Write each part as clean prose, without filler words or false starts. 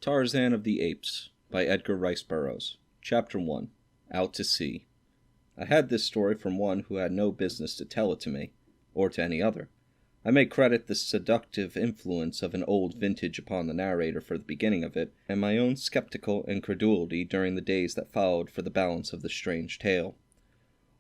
Tarzan of the Apes by Edgar Rice Burroughs. Chapter 1. Out to Sea. I had this story from one who had no business to tell it to me, or to any other. I may credit the seductive influence of an old vintage upon the narrator for the beginning of it, and my own skeptical incredulity during the days that followed for the balance of the strange tale.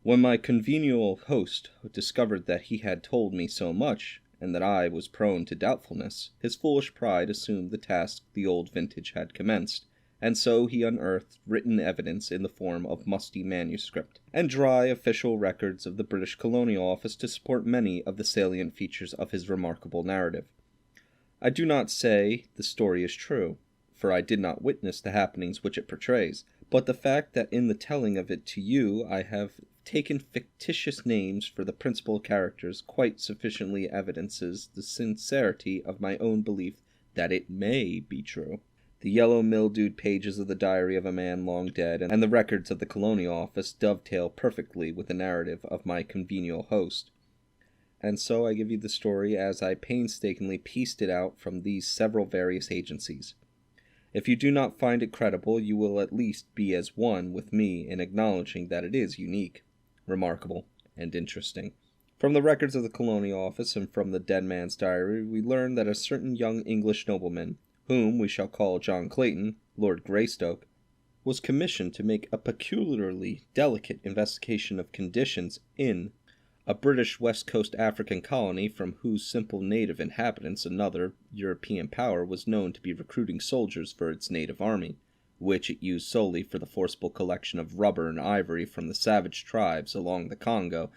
When my congenial host discovered that he had told me so much, and that I was prone to doubtfulness, his foolish pride assumed the task the old vintage had commenced, and so he unearthed written evidence in the form of musty manuscript, and dry official records of the British Colonial Office to support many of the salient features of his remarkable narrative. I do not say the story is true, for I did not witness the happenings which it portrays, but the fact that in the telling of it to you I have taken fictitious names for the principal characters quite sufficiently evidences the sincerity of my own belief that it may be true. The yellow mildewed pages of the diary of a man long dead and the records of the Colonial Office dovetail perfectly with the narrative of my congenial host. And so I give you the story as I painstakingly pieced it out from these several various agencies. If you do not find it credible, you will at least be as one with me in acknowledging that it is unique, remarkable, and interesting. From the records of the Colonial Office and from the dead man's diary, we learn that a certain young English nobleman, whom we shall call John Clayton, Lord Greystoke, was commissioned to make a peculiarly delicate investigation of conditions in a British West Coast African colony from whose simple native inhabitants another European power was known to be recruiting soldiers for its native army, which it used solely for the forcible collection of rubber and ivory from the savage tribes along the Congo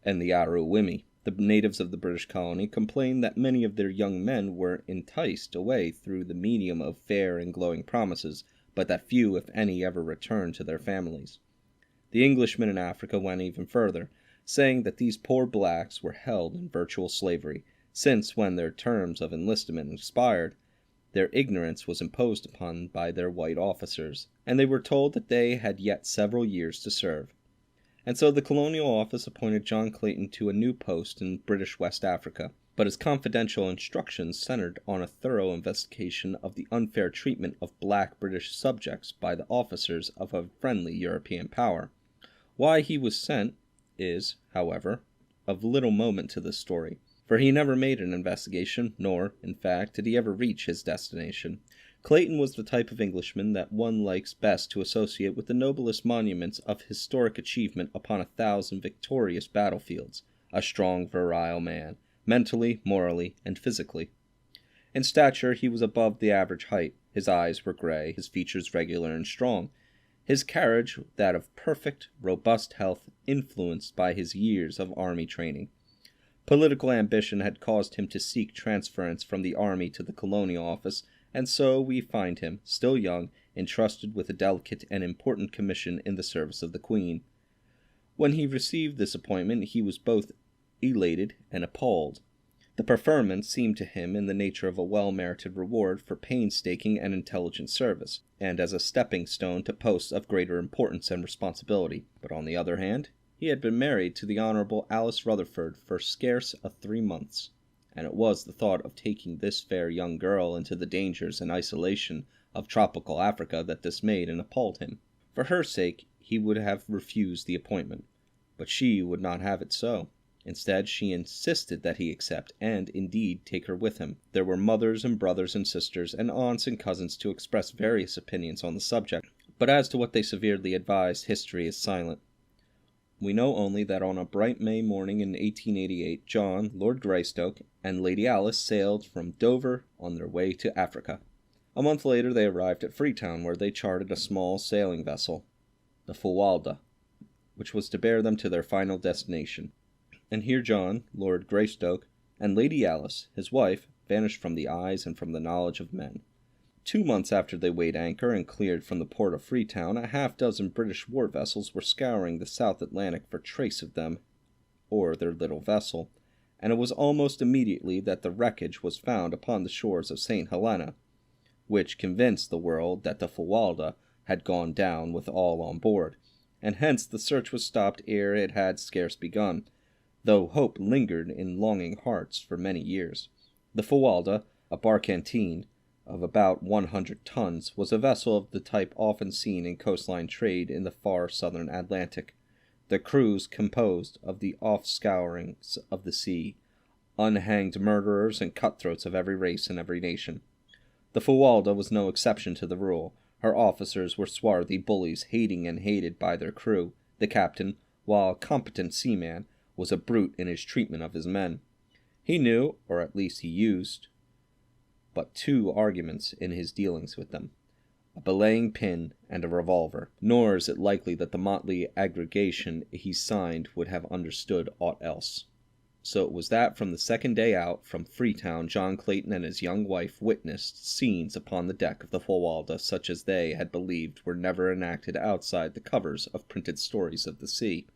and the Aruwimi. The natives of the British colony complained that many of their young men were enticed away through the medium of fair and glowing promises, but that few, if any, ever returned to their families. The Englishmen in Africa went even further, saying that these poor blacks were held in virtual slavery, since when their terms of enlistment expired, their ignorance was imposed upon by their white officers, and they were told that they had yet several years to serve. And so the Colonial Office appointed John Clayton to a new post in British West Africa, but his confidential instructions centered on a thorough investigation of the unfair treatment of black British subjects by the officers of a friendly European power. Why he was sent is, however, of little moment to this story, for he never made an investigation, nor, in fact, did he ever reach his destination. Clayton was the type of Englishman that one likes best to associate with the noblest monuments of historic achievement upon 1,000 victorious battlefields, a strong, virile man, mentally, morally, and physically. In stature he was above the average height, his eyes were gray, his features regular and strong, his carriage that of perfect, robust health, influenced by his years of army training. Political ambition had caused him to seek transference from the army to the Colonial Office, and so we find him, still young, entrusted with a delicate and important commission in the service of the Queen. When he received this appointment, he was both elated and appalled. The preferment seemed to him in the nature of a well-merited reward for painstaking and intelligent service, and as a stepping stone to posts of greater importance and responsibility. But on the other hand, he had been married to the Honourable Alice Rutherford for scarce 3 months, and it was the thought of taking this fair young girl into the dangers and isolation of tropical Africa that dismayed and appalled him. For her sake he would have refused the appointment, but she would not have it so. Instead, she insisted that he accept, and, indeed, take her with him. There were mothers and brothers and sisters, and aunts and cousins to express various opinions on the subject, but as to what they severely advised, history is silent. We know only that on a bright May morning in 1888, John, Lord Greystoke, and Lady Alice sailed from Dover on their way to Africa. A month later they arrived at Freetown, where they chartered a small sailing vessel, the Fuwalda, which was to bear them to their final destination. And here John, Lord Greystoke, and Lady Alice, his wife, vanished from the eyes and from the knowledge of men. 2 months after they weighed anchor and cleared from the port of Freetown, a half-dozen British war vessels were scouring the South Atlantic for trace of them or their little vessel, and it was almost immediately that the wreckage was found upon the shores of St. Helena, which convinced the world that the Fuwalda had gone down with all on board, and hence the search was stopped ere it had scarce begun, though hope lingered in longing hearts for many years. The Fuwalda, a barkentine, of about 100 tons, was a vessel of the type often seen in coastline trade in the far southern Atlantic, the crews composed of the offscourings of the sea, unhanged murderers and cutthroats of every race and every nation. The Fuwalda was no exception to the rule. Her officers were swarthy bullies, hating and hated by their crew. The captain, while a competent seaman, was a brute in his treatment of his men. He knew, or at least he used, but two arguments in his dealings with them: a belaying pin and a revolver. Nor is it likely that the motley aggregation he signed would have understood aught else. So it was that from the second day out from Freetown, John Clayton and his young wife witnessed scenes upon the deck of the Fuwalda such as they had believed were never enacted outside the covers of printed stories of the sea.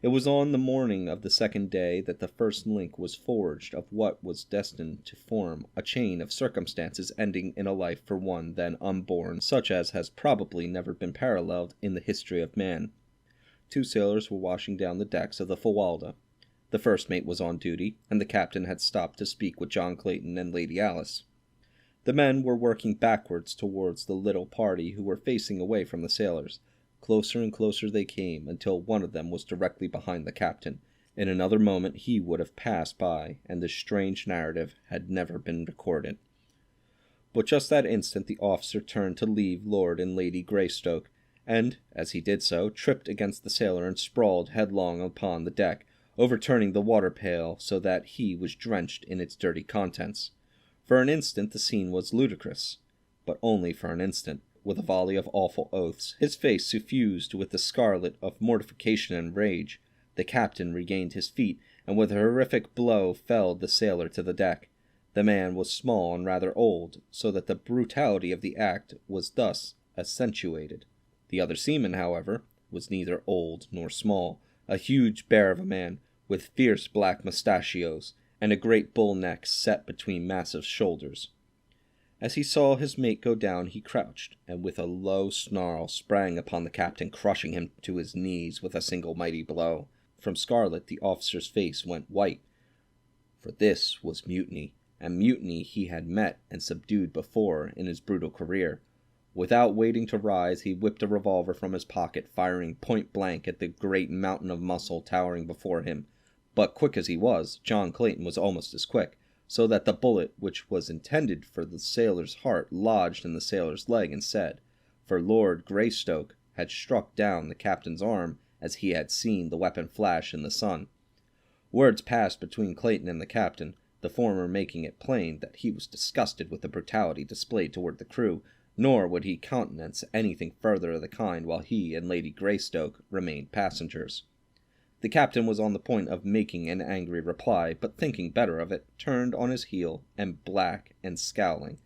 It was on the morning of the second day that the first link was forged of what was destined to form a chain of circumstances ending in a life for one then unborn such as has probably never been paralleled in the history of man. Two sailors were washing down the decks of the Fuwalda. The first mate was on duty, and the captain had stopped to speak with John Clayton and Lady Alice. The men were working backwards towards the little party who were facing away from the sailors. Closer and closer they came, until one of them was directly behind the captain. In another moment he would have passed by, and this strange narrative had never been recorded. But just that instant the officer turned to leave Lord and Lady Greystoke, and, as he did so, tripped against the sailor and sprawled headlong upon the deck, overturning the water pail so that he was drenched in its dirty contents. For an instant the scene was ludicrous, but only for an instant. With a volley of awful oaths, his face suffused with the scarlet of mortification and rage, the captain regained his feet, and with a horrific blow felled the sailor to the deck. The man was small and rather old, so that the brutality of the act was thus accentuated. The other seaman, however, was neither old nor small, a huge bear of a man, with fierce black mustachios, and a great bull neck set between massive shoulders. As he saw his mate go down, he crouched, and with a low snarl sprang upon the captain, crushing him to his knees with a single mighty blow. From scarlet the officer's face went white, for this was mutiny, and mutiny he had met and subdued before in his brutal career. Without waiting to rise, he whipped a revolver from his pocket, firing point blank at the great mountain of muscle towering before him. But quick as he was, John Clayton was almost as quick, so that the bullet which was intended for the sailor's heart lodged in the sailor's leg instead, for Lord Greystoke had struck down the captain's arm as he had seen the weapon flash in the sun. Words passed between Clayton and the captain, the former making it plain that he was disgusted with the brutality displayed toward the crew, nor would he countenance anything further of the kind while he and Lady Greystoke remained passengers. The captain was on the point of making an angry reply, but thinking better of it, turned on his heel, and black and scowling,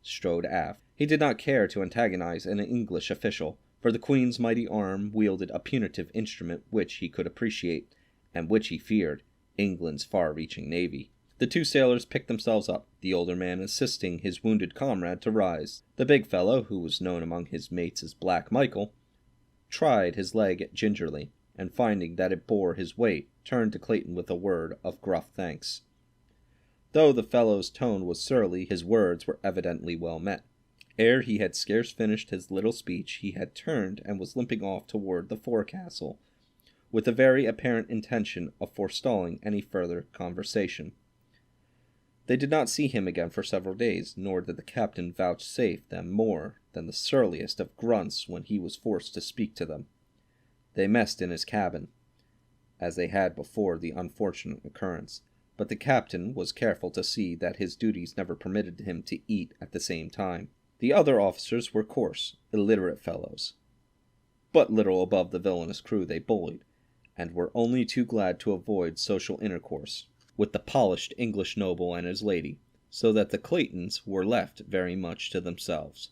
strode aft. He did not care to antagonize an English official, for the Queen's mighty arm wielded a punitive instrument which he could appreciate, and which he feared, England's far-reaching navy. The two sailors picked themselves up, the older man assisting his wounded comrade to rise. The big fellow, who was known among his mates as Black Michael, tried his leg gingerly, and finding that it bore his weight, turned to Clayton with a word of gruff thanks. Though the fellow's tone was surly, his words were evidently well met. Ere he had scarce finished his little speech, he had turned and was limping off toward the forecastle, with the very apparent intention of forestalling any further conversation. They did not see him again for several days, nor did the captain vouchsafe them more than the surliest of grunts when he was forced to speak to them. They messed in his cabin, as they had before the unfortunate occurrence, but the captain was careful to see that his duties never permitted him to eat at the same time. The other officers were coarse, illiterate fellows, but little above the villainous crew they bullied, and were only too glad to avoid social intercourse with the polished English noble and his lady, so that the Claytons were left very much to themselves.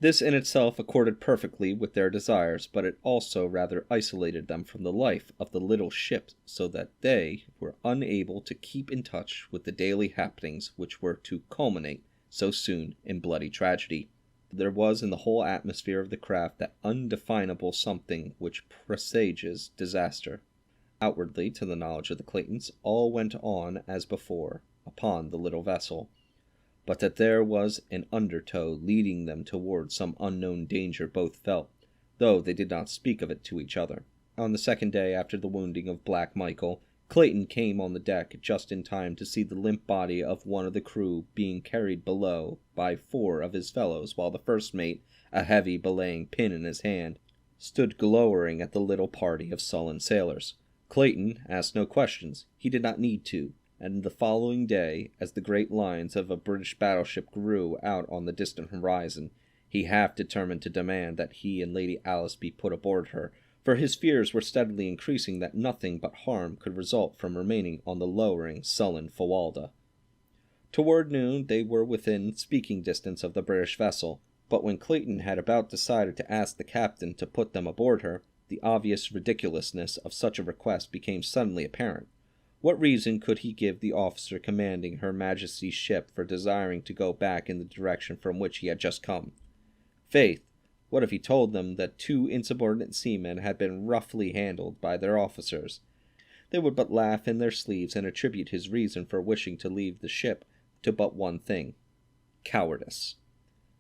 This in itself accorded perfectly with their desires, but it also rather isolated them from the life of the little ship, so that they were unable to keep in touch with the daily happenings which were to culminate so soon in bloody tragedy. There was in the whole atmosphere of the craft that undefinable something which presages disaster. Outwardly, to the knowledge of the Claytons, all went on as before upon the little vessel, but that there was an undertow leading them toward some unknown danger both felt, though they did not speak of it to each other. On the second day after the wounding of Black Michael, Clayton came on the deck just in time to see the limp body of one of the crew being carried below by 4 of his fellows, while the first mate, a heavy belaying pin in his hand, stood glowering at the little party of sullen sailors. Clayton asked no questions. He did not need to, and the following day, as the great lines of a British battleship grew out on the distant horizon, he half determined to demand that he and Lady Alice be put aboard her, for his fears were steadily increasing that nothing but harm could result from remaining on the lowering, sullen Fawalda. Toward noon they were within speaking distance of the British vessel, but when Clayton had about decided to ask the captain to put them aboard her, the obvious ridiculousness of such a request became suddenly apparent. What reason could he give the officer commanding Her Majesty's ship for desiring to go back in the direction from which he had just come? Faith, what if he told them that 2 insubordinate seamen had been roughly handled by their officers? They would but laugh in their sleeves and attribute his reason for wishing to leave the ship to but one thing: cowardice.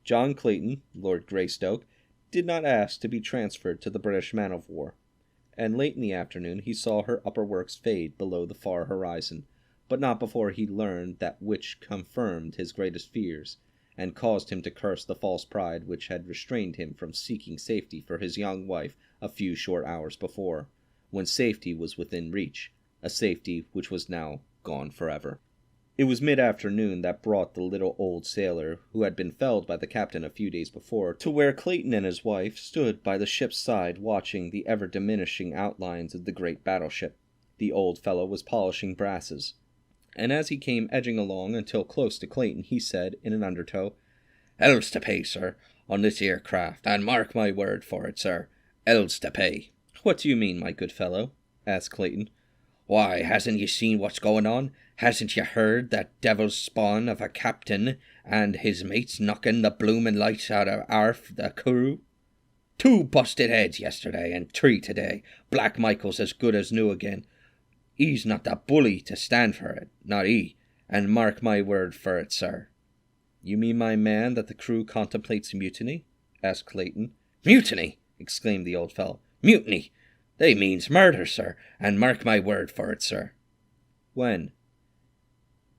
John Clayton, Lord Greystoke, did not ask to be transferred to the British man-of-war, and late in the afternoon he saw her upper works fade below the far horizon, but not before he learned that which confirmed his greatest fears, and caused him to curse the false pride which had restrained him from seeking safety for his young wife a few short hours before, when safety was within reach, a safety which was now gone forever. It was mid-afternoon that brought the little old sailor, who had been felled by the captain a few days before, to where Clayton and his wife stood by the ship's side watching the ever-diminishing outlines of the great battleship. The old fellow was polishing brasses, and as he came edging along until close to Clayton, he said in an undertow, "Ells to pay, sir, on this here craft, and mark my word for it, sir, ells to pay." "What do you mean, my good fellow?" asked Clayton. "Why, hasn't ye seen what's going on? Hasn't ye heard that devil's spawn of a captain and his mates knocking the bloomin' lights out of half the crew? 2 busted heads yesterday, and 3 today. Black Michael's as good as new again. He's not the bully to stand for it, not he, and mark my word for it, sir." "You mean, my man, that the crew contemplates mutiny?" asked Clayton. "Mutiny!" exclaimed the old fellow. "Mutiny! They means murder, sir, and mark my word for it, sir." "When?"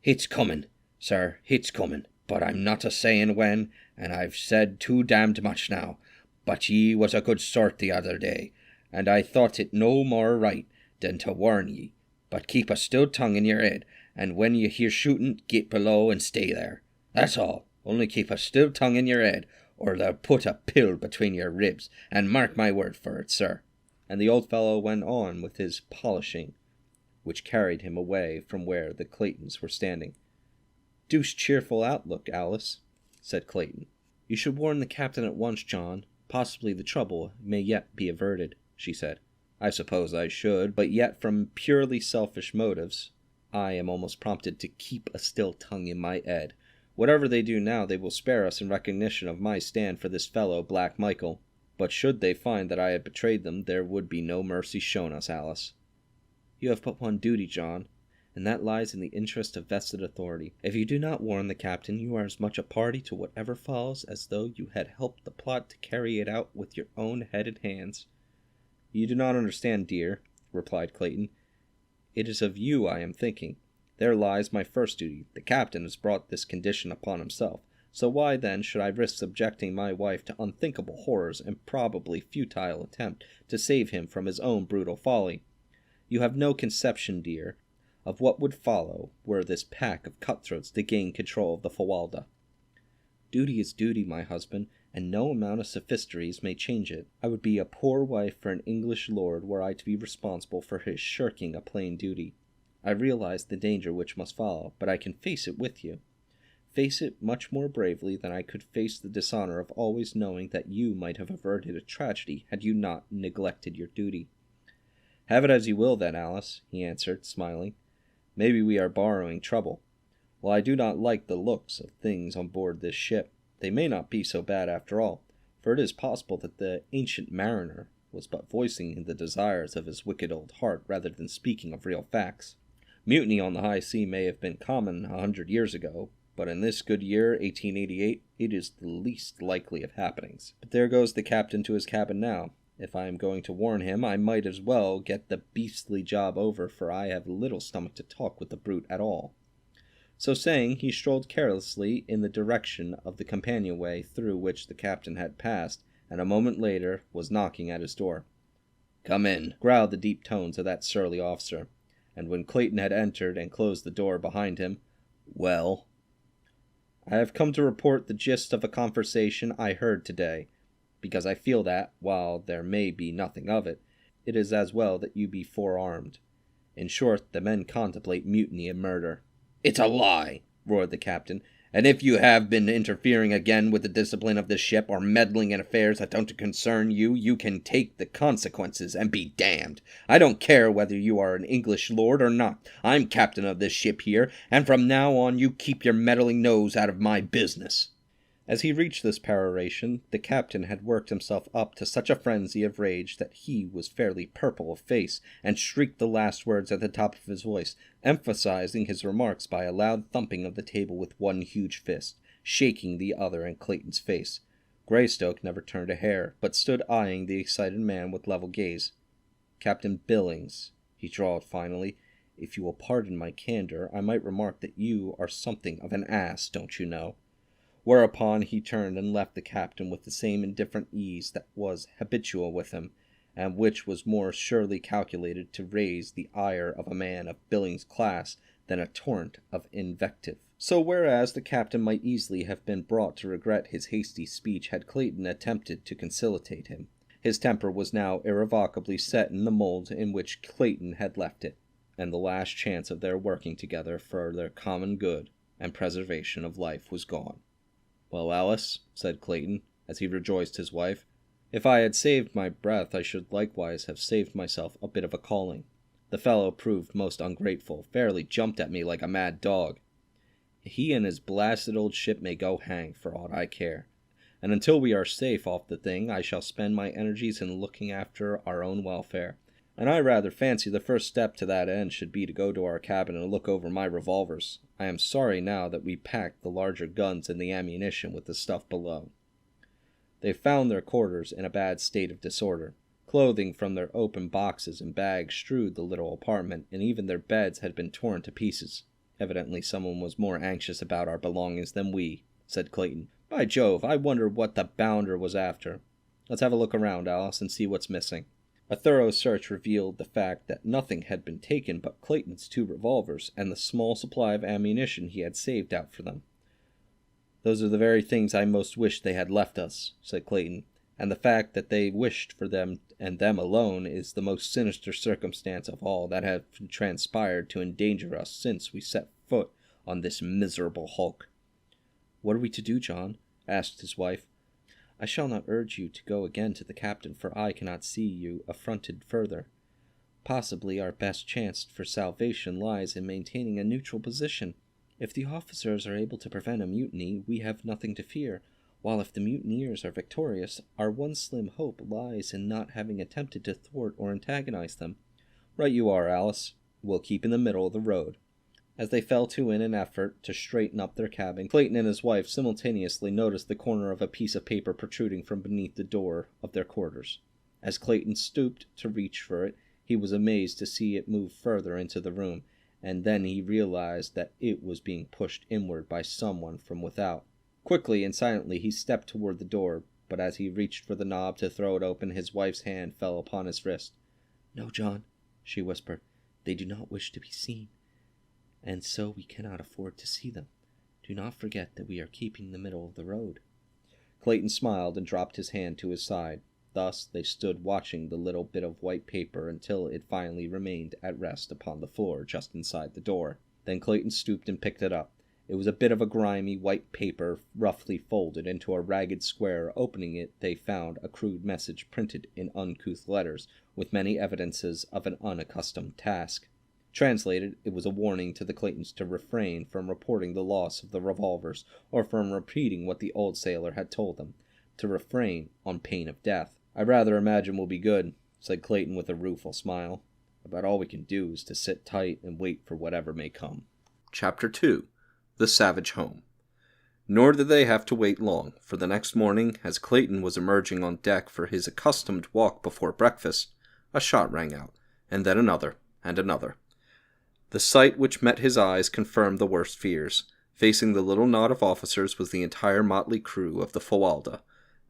"It's comin', sir, it's comin', but I'm not a-sayin' when, and I've said too damned much now. But ye was a good sort the other day, and I thought it no more right than to warn ye. But keep a still tongue in your head, and when you hear shootin', get below and stay there. That's all. Only keep a still tongue in your head, or they'll put a pill between your ribs, and mark my word for it, sir." And the old fellow went on with his polishing, which carried him away from where the Claytons were standing. "Deuced cheerful outlook, Alice," said Clayton. "You should warn the captain at once, John. Possibly the trouble may yet be averted," she said. "I suppose I should, but yet from purely selfish motives I am almost prompted to keep a still tongue in my head. Whatever they do now, they will spare us in recognition of my stand for this fellow Black Michael. But should they find that I had betrayed them, there would be no mercy shown us, Alice." "You have but one duty, John, and that lies in the interest of vested authority. If you do not warn the captain, you are as much a party to whatever follows as though you had helped the plot to carry it out with your own headed hands." "You do not understand, dear," replied Clayton. "It is of you I am thinking. There lies my first duty. The captain has brought this condition upon himself. So why, then, should I risk subjecting my wife to unthinkable horrors and probably futile attempt to save him from his own brutal folly? You have no conception, dear, of what would follow were this pack of cutthroats to gain control of the Fawalda. Duty is duty, my husband, and no amount of sophistries may change it. I would be a poor wife for an English lord were I to be responsible for his shirking a plain duty. I realize the danger which must follow, but I can face it with you. Face it much more bravely than I could face the dishonor of always knowing that you might have averted a tragedy had you not neglected your duty." "Have it as you will, then, Alice," he answered, smiling. "Maybe we are borrowing trouble. While I do not like the looks of things on board this ship, they may not be so bad after all, for it is possible that the ancient mariner was but voicing the desires of his wicked old heart rather than speaking of real facts. Mutiny on the high sea may have been common 100 years ago, but in this good year, 1888, it is the least likely of happenings. But there goes the captain to his cabin now. If I am going to warn him, I might as well get the beastly job over, for I have little stomach to talk with the brute at all." So saying, he strolled carelessly in the direction of the companionway through which the captain had passed, and a moment later was knocking at his door. "Come in," growled the deep tones of that surly officer, and when Clayton had entered and closed the door behind him, "Well?" "I have come to report the gist of a conversation I heard today, because I feel that, while there may be nothing of it, it is as well that you be forearmed. In short, the men contemplate mutiny and murder." "It's a lie," roared the captain, "and if you have been interfering again with the discipline of this ship, or meddling in affairs that don't concern you, you can take the consequences and be damned. I don't care whether you are an English lord or not. I'm captain of this ship here, and from now on you keep your meddling nose out of my business." As he reached this peroration, the captain had worked himself up to such a frenzy of rage that he was fairly purple of face, and shrieked the last words at the top of his voice, emphasizing his remarks by a loud thumping of the table with one huge fist, shaking the other in Clayton's face. Greystoke never turned a hair, but stood eyeing the excited man with level gaze. "Captain Billings," he drawled finally, "if you will pardon my candor, I might remark that you are something of an ass, don't you know?" Whereupon he turned and left the captain with the same indifferent ease that was habitual with him, and which was more surely calculated to raise the ire of a man of Billings' class than a torrent of invective. So whereas the captain might easily have been brought to regret his hasty speech had Clayton attempted to conciliate him, his temper was now irrevocably set in the mold in which Clayton had left it, and the last chance of their working together for their common good and preservation of life was gone. "Well, Alice," said Clayton, as he rejoiced his wife, "if I had saved my breath, I should likewise have saved myself a bit of a calling. The fellow proved most ungrateful, fairly jumped at me like a mad dog. He and his blasted old ship may go hang, for aught I care, and until we are safe off the thing, I shall spend my energies in looking after our own welfare, and I rather fancy the first step to that end should be to go to our cabin and look over my revolvers. I am sorry now that we packed the larger guns and the ammunition with the stuff below." They found their quarters in a bad state of disorder. Clothing from their open boxes and bags strewed the little apartment, and even their beds had been torn to pieces. "Evidently someone was more anxious about our belongings than we," said Clayton. "By Jove, I wonder what the bounder was after. Let's have a look around, Alice, and see what's missing." A thorough search revealed the fact that nothing had been taken but Clayton's 2 revolvers and the small supply of ammunition he had saved out for them. "Those are the very things I most wished they had left us," said Clayton, "and the fact that they wished for them and them alone is the most sinister circumstance of all that have transpired to endanger us since we set foot on this miserable hulk." "What are we to do, John?" asked his wife. "I shall not urge you to go again to the captain, for I cannot see you affronted further. Possibly our best chance for salvation lies in maintaining a neutral position. If the officers are able to prevent a mutiny, we have nothing to fear, while if the mutineers are victorious, our one slim hope lies in not having attempted to thwart or antagonize them." "Right you are, Alice. We'll keep in the middle of the road." As they fell to in an effort to straighten up their cabin, Clayton and his wife simultaneously noticed the corner of a piece of paper protruding from beneath the door of their quarters. As Clayton stooped to reach for it, he was amazed to see it move further into the room, and then he realized that it was being pushed inward by someone from without. Quickly and silently he stepped toward the door, but as he reached for the knob to throw it open, his wife's hand fell upon his wrist. "No, John," she whispered, "they do not wish to be seen, and so we cannot afford to see them. Do not forget that we are keeping the middle of the road." Clayton smiled and dropped his hand to his side. Thus they stood watching the little bit of white paper until it finally remained at rest upon the floor just inside the door. Then Clayton stooped and picked it up. It was a bit of a grimy white paper roughly folded into a ragged square. Opening it, they found a crude message printed in uncouth letters, with many evidences of an unaccustomed task. Translated, it was a warning to the Claytons to refrain from reporting the loss of the revolvers, or from repeating what the old sailor had told them, to refrain on pain of death. "I rather imagine we'll be good," said Clayton with a rueful smile. "About all we can do is to sit tight and wait for whatever may come." Chapter 2. The Savage Home. Nor did they have to wait long, for the next morning, as Clayton was emerging on deck for his accustomed walk before breakfast, a shot rang out, and then another, and another. The sight which met his eyes confirmed the worst fears. Facing the little knot of officers was the entire motley crew of the Fawalda,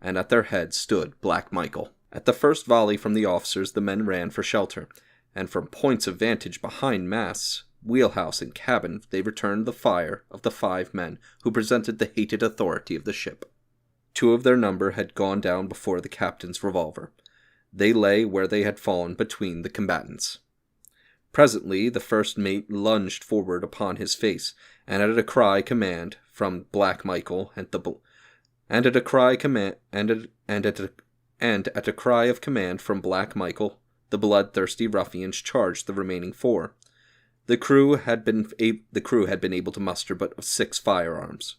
and at their head stood Black Michael. At the first volley from the officers, the men ran for shelter, and from points of vantage behind masts, wheelhouse, and cabin, they returned the fire of the 5 men who presented the hated authority of the ship. 2 of their number had gone down before the captain's revolver. They lay where they had fallen between the combatants. Presently, the first mate lunged forward upon his face, and at a cry command from Black Michael at a cry of command from Black Michael, the bloodthirsty ruffians charged the remaining 4. The crew had been able to muster but 6 firearms.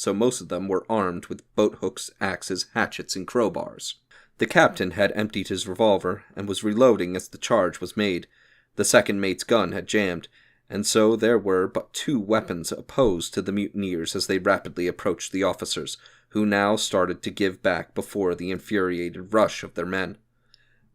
So most of them were armed with boat hooks, axes, hatchets, and crowbars. The captain had emptied his revolver, and was reloading as the charge was made. The second mate's gun had jammed, and so there were but 2 weapons opposed to the mutineers as they rapidly approached the officers, who now started to give back before the infuriated rush of their men.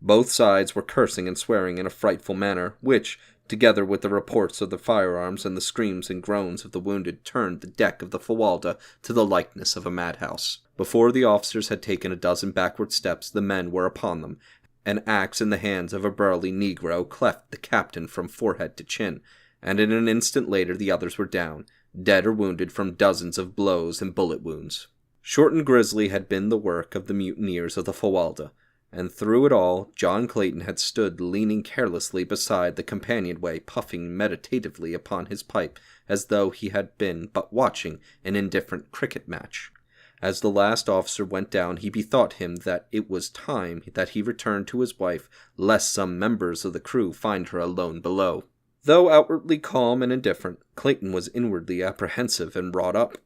Both sides were cursing and swearing in a frightful manner, which, together with the reports of the firearms and the screams and groans of the wounded, turned the deck of the Fawalda to the likeness of a madhouse. Before the officers had taken a dozen backward steps, the men were upon them. An axe in the hands of a burly Negro cleft the captain from forehead to chin, and in an instant later the others were down, dead or wounded from dozens of blows and bullet wounds. Short and grisly had been the work of the mutineers of the Fawalda, and through it all, John Clayton had stood leaning carelessly beside the companionway, puffing meditatively upon his pipe, as though he had been but watching an indifferent cricket match. As the last officer went down, he bethought him that it was time that he returned to his wife, lest some members of the crew find her alone below. Though outwardly calm and indifferent, Clayton was inwardly apprehensive and wrought up,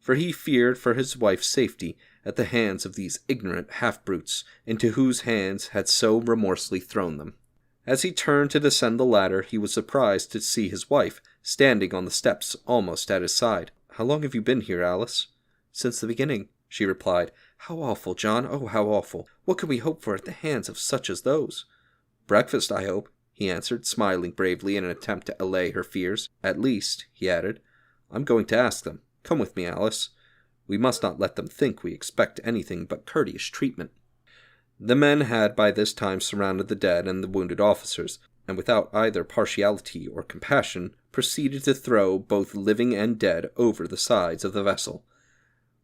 for he feared for his wife's safety at the hands of these ignorant half-brutes, into whose hands had so remorselessly thrown them. As he turned to descend the ladder, he was surprised to see his wife, standing on the steps almost at his side. "How long have you been here, Alice?" "Since the beginning," she replied. "How awful, John, oh, how awful! What can we hope for at the hands of such as those?" "Breakfast, I hope," he answered, smiling bravely in an attempt to allay her fears. "At least," he added, "I'm going to ask them. Come with me, Alice. We must not let them think we expect anything but courteous treatment." The men had by this time surrounded the dead and the wounded officers, and without either partiality or compassion, proceeded to throw both living and dead over the sides of the vessel.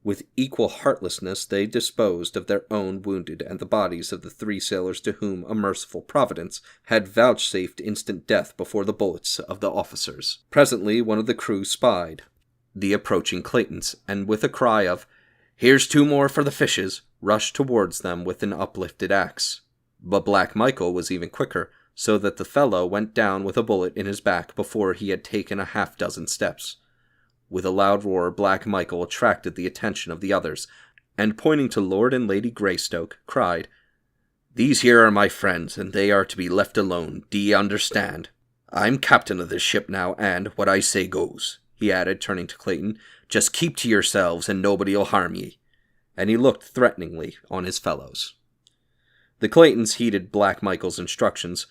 With equal heartlessness they disposed of their own wounded and the bodies of the 3 sailors to whom a merciful Providence had vouchsafed instant death before the bullets of the officers. Presently one of the crew spied the approaching Claytons, and with a cry of, "Here's 2 more for the fishes," rushed towards them with an uplifted axe. But Black Michael was even quicker, so that the fellow went down with a bullet in his back before he had taken a half-dozen steps. With a loud roar, Black Michael attracted the attention of the others, and pointing to Lord and Lady Greystoke, cried, "These here are my friends, and they are to be left alone, d'ye understand? I'm captain of this ship now, and what I say goes," he added, turning to Clayton. "Just keep to yourselves, and nobody'll harm ye." And he looked threateningly on his fellows. The Claytons heeded Black Michael's instructions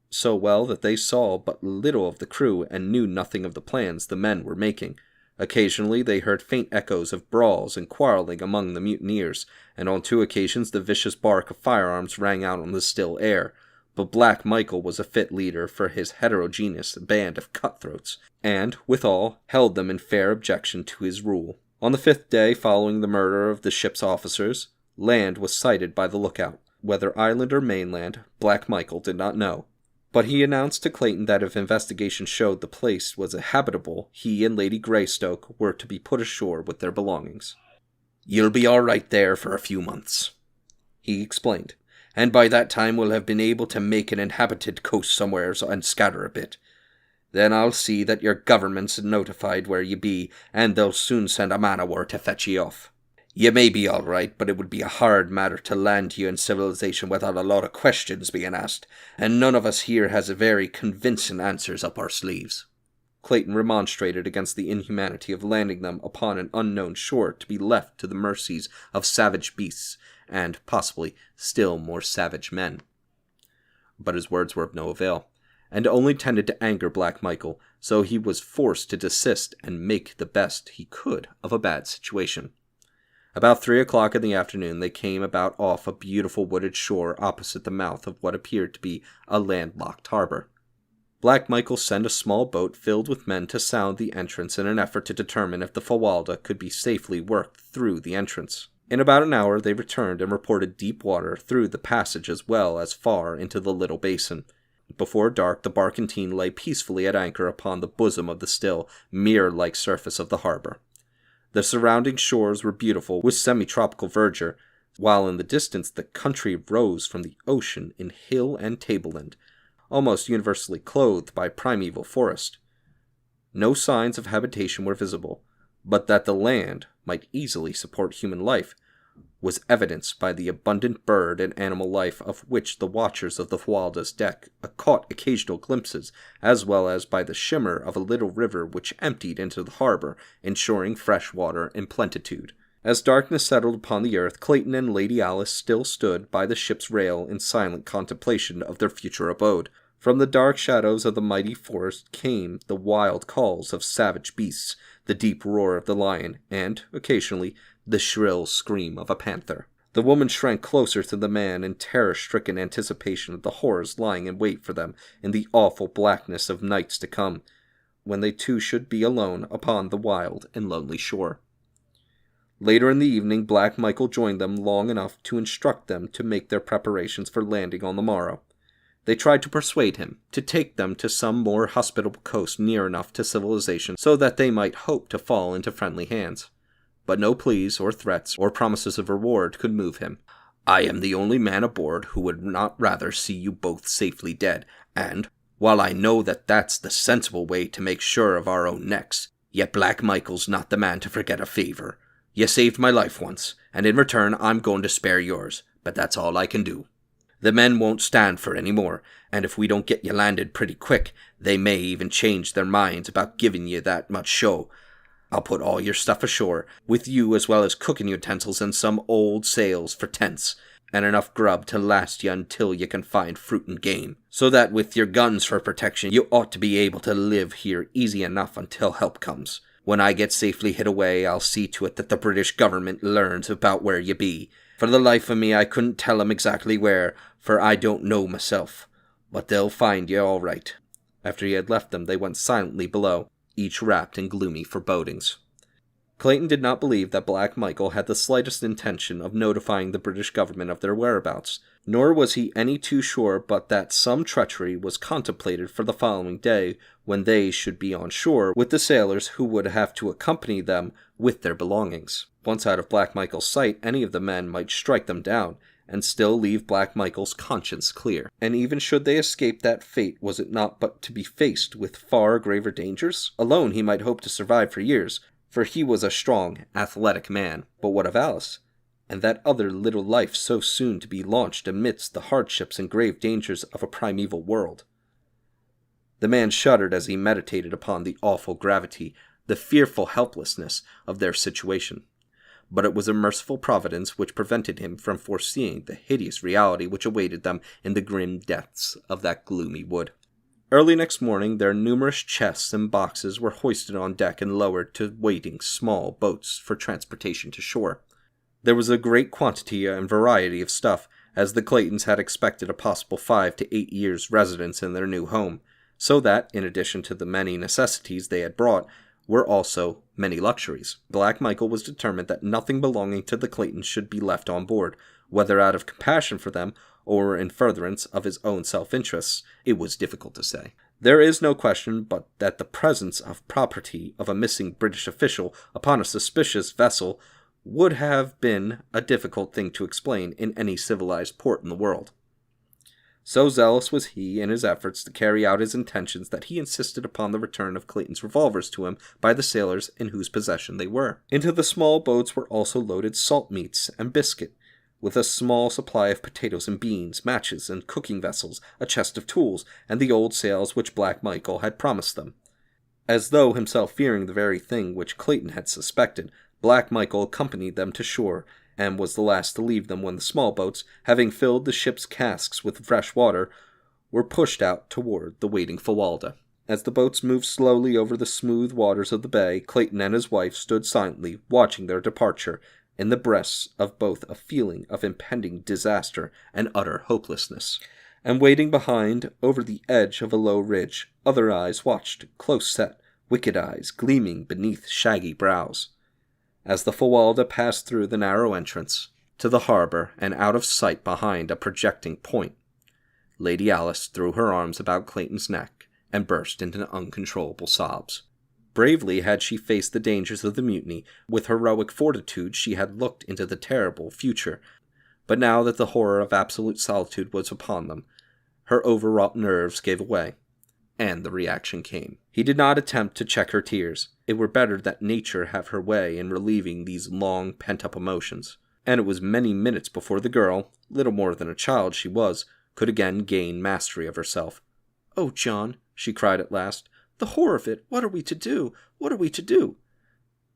so well that they saw but little of the crew and knew nothing of the plans the men were making. Occasionally they heard faint echoes of brawls and quarreling among the mutineers, and on 2 occasions the vicious bark of firearms rang out on the still air. But Black Michael was a fit leader for his heterogeneous band of cutthroats, and, withal, held them in fair objection to his rule. On the 5th day following the murder of the ship's officers, land was sighted by the lookout. Whether island or mainland, Black Michael did not know. But he announced to Clayton that if investigation showed the place was habitable, he and Lady Greystoke were to be put ashore with their belongings. "You'll be all right there for a few months," he explained, "and by that time we'll have been able to make an inhabited coast somewheres and scatter a bit. Then I'll see that your government's notified where you be, and they'll soon send a man-o'-war to fetch ye off. You may be all right, but it would be a hard matter to land you in civilization without a lot of questions being asked, and none of us here has very convincing answers up our sleeves." Clayton remonstrated against the inhumanity of landing them upon an unknown shore to be left to the mercies of savage beasts, and, possibly, still more savage men. But his words were of no avail, and only tended to anger Black Michael, so he was forced to desist and make the best he could of a bad situation. About 3 o'clock in the afternoon they came about off a beautiful wooded shore opposite the mouth of what appeared to be a landlocked harbor. Black Michael sent a small boat filled with men to sound the entrance in an effort to determine if the Fawalda could be safely worked through the entrance. In about an hour they returned and reported deep water through the passage as well as far into the little basin. Before dark the barkentine lay peacefully at anchor upon the bosom of the still, mirror-like surface of the harbor. The surrounding shores were beautiful with semi-tropical verdure, while in the distance the country rose from the ocean in hill and tableland, almost universally clothed by primeval forest. No signs of habitation were visible, but that the land might easily support human life was evidenced by the abundant bird and animal life of which the watchers of the Fawalda's deck caught occasional glimpses, as well as by the shimmer of a little river which emptied into the harbor, ensuring fresh water in plenitude. As darkness settled upon the earth, Clayton and Lady Alice still stood by the ship's rail in silent contemplation of their future abode. From the dark shadows of the mighty forest came the wild calls of savage beasts, the deep roar of the lion, and, occasionally, the shrill scream of a panther. The woman shrank closer to the man in terror-stricken anticipation of the horrors lying in wait for them in the awful blackness of nights to come, when they too should be alone upon the wild and lonely shore. Later in the evening, Black Michael joined them long enough to instruct them to make their preparations for landing on the morrow. They tried to persuade him to take them to some more hospitable coast near enough to civilization so that they might hope to fall into friendly hands. But no pleas or threats or promises of reward could move him. "I am the only man aboard who would not rather see you both safely dead, and, while I know that that's the sensible way to make sure of our own necks, yet Black Michael's not the man to forget a favor. You saved my life once, and in return I'm going to spare yours, but that's all I can do. The men won't stand for any more, and if we don't get you landed pretty quick, they may even change their minds about giving you that much show. I'll put all your stuff ashore, with you as well as cooking utensils and some old sails for tents, and enough grub to last you until you can find fruit and game, so that with your guns for protection you ought to be able to live here easy enough until help comes. When I get safely hid away, I'll see to it that the British government learns about where you be. For the life of me, I couldn't tell 'em exactly where, for I don't know myself, but they'll find you all right." After he had left them, they went silently below, each wrapped in gloomy forebodings. Clayton did not believe that Black Michael had the slightest intention of notifying the British government of their whereabouts, nor was he any too sure but that some treachery was contemplated for the following day, when they should be on shore with the sailors who would have to accompany them with their belongings. Once out of Black Michael's sight, any of the men might strike them down, and still leave Black Michael's conscience clear. And even should they escape that fate, was it not but to be faced with far graver dangers? Alone he might hope to survive for years, for he was a strong, athletic man. But what of Alice? And that other little life so soon to be launched amidst the hardships and grave dangers of a primeval world? The man shuddered as he meditated upon the awful gravity, the fearful helplessness of their situation. But it was a merciful providence which prevented him from foreseeing the hideous reality which awaited them in the grim depths of that gloomy wood. Early next morning their numerous chests and boxes were hoisted on deck and lowered to waiting small boats for transportation to shore. There was a great quantity and variety of stuff, as the Claytons had expected a possible 5 to 8 years' residence in their new home, so that, in addition to the many necessities they had brought, were also many luxuries. Black Michael was determined that nothing belonging to the Claytons should be left on board, whether out of compassion for them or in furtherance of his own self-interests, it was difficult to say. There is no question but that the presence of property of a missing British official upon a suspicious vessel would have been a difficult thing to explain in any civilized port in the world. So zealous was he in his efforts to carry out his intentions that he insisted upon the return of Clayton's revolvers to him by the sailors in whose possession they were. Into the small boats were also loaded salt meats and biscuit, with a small supply of potatoes and beans, matches and cooking vessels, a chest of tools, and the old sails which Black Michael had promised them. As though himself fearing the very thing which Clayton had suspected, Black Michael accompanied them to shore, and was the last to leave them when the small boats, having filled the ship's casks with fresh water, were pushed out toward the waiting Fawalda. As the boats moved slowly over the smooth waters of the bay, Clayton and his wife stood silently, watching their departure, in the breasts of both a feeling of impending disaster and utter hopelessness. And waiting behind, over the edge of a low ridge, other eyes watched, close set, wicked eyes gleaming beneath shaggy brows. As the Fawalda passed through the narrow entrance to the harbor and out of sight behind a projecting point, Lady Alice threw her arms about Clayton's neck and burst into uncontrollable sobs. Bravely had she faced the dangers of the mutiny. With heroic fortitude she had looked into the terrible future. But now that the horror of absolute solitude was upon them, her overwrought nerves gave way, and the reaction came. He did not attempt to check her tears. It were better that nature have her way in relieving these long pent-up emotions. And it was many minutes before the girl, little more than a child she was, could again gain mastery of herself. "Oh, John," she cried at last, "the horror of it! What are we to do? What are we to do?"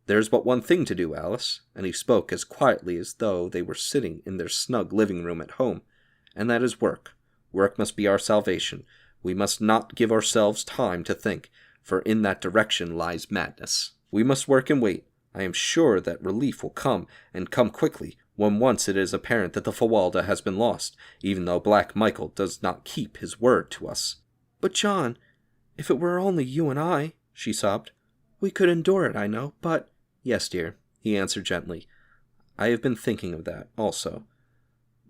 "There's but one thing to do, Alice," and he spoke as quietly as though they were sitting in their snug living room at home, "and that is work. Work must be our salvation. We must not give ourselves time to think, for in that direction lies madness. We must work and wait. I am sure that relief will come, and come quickly, when once it is apparent that the Fawalda has been lost, even though Black Michael does not keep his word to us." "But John, if it were only you and I," she sobbed, "we could endure it, I know, but—" "Yes, dear," he answered gently. "I have been thinking of that, also.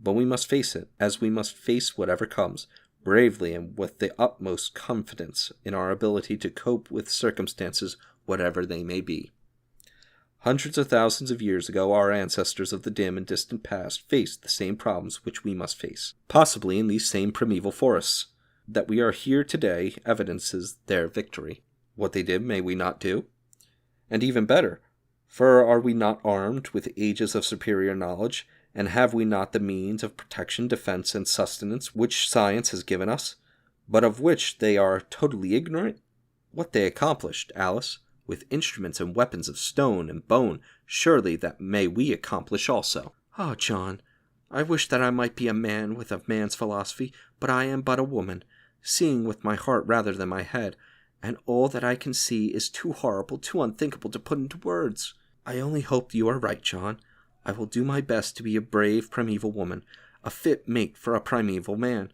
But we must face it, as we must face whatever comes, bravely and with the utmost confidence in our ability to cope with circumstances, whatever they may be. Hundreds of thousands of years ago, our ancestors of the dim and distant past faced the same problems which we must face, possibly in these same primeval forests. That we are here today evidences their victory. What they did may we not do? And even better, for are we not armed with ages of superior knowledge, and have we not the means of protection, defense, and sustenance which science has given us, but of which they are totally ignorant? What they accomplished, Alice, with instruments and weapons of stone and bone, surely that may we accomplish also." "Ah, John, I wish that I might be a man with a man's philosophy, but I am but a woman, seeing with my heart rather than my head, and all that I can see is too horrible, too unthinkable to put into words. I only hope you are right, John. I will do my best to be a brave primeval woman, a fit mate for a primeval man."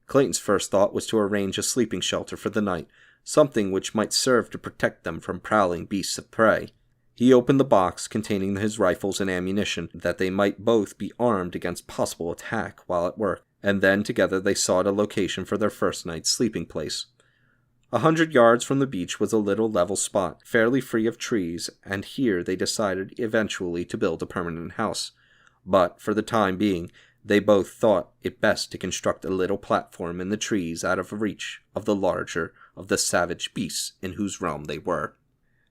Clayton's first thought was to arrange a sleeping shelter for the night, something which might serve to protect them from prowling beasts of prey. He opened the box containing his rifles and ammunition, that they might both be armed against possible attack while at work, and then together they sought a location for their first night's sleeping place. 100 yards from the beach was a little level spot, fairly free of trees, and here they decided eventually to build a permanent house. But, for the time being, they both thought it best to construct a little platform in the trees out of reach of the larger of the savage beasts in whose realm they were.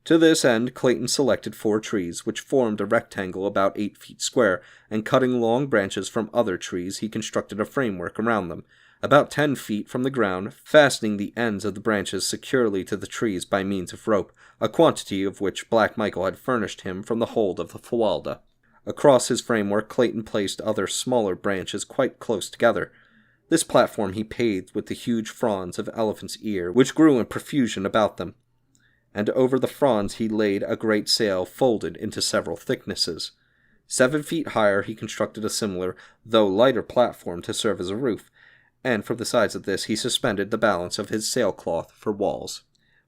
To this end, Clayton selected 4 trees, which formed a rectangle about 8 feet square, and cutting long branches from other trees, he constructed a framework around them, about 10 feet from the ground, fastening the ends of the branches securely to the trees by means of rope, a quantity of which Black Michael had furnished him from the hold of the Fawalda. Across his framework, Clayton placed other smaller branches quite close together. This platform he paved with the huge fronds of elephant's ear, which grew in profusion about them, and over the fronds he laid a great sail folded into several thicknesses. 7 feet higher he constructed a similar, though lighter platform to serve as a roof, and from the sides of this he suspended the balance of his sailcloth for walls.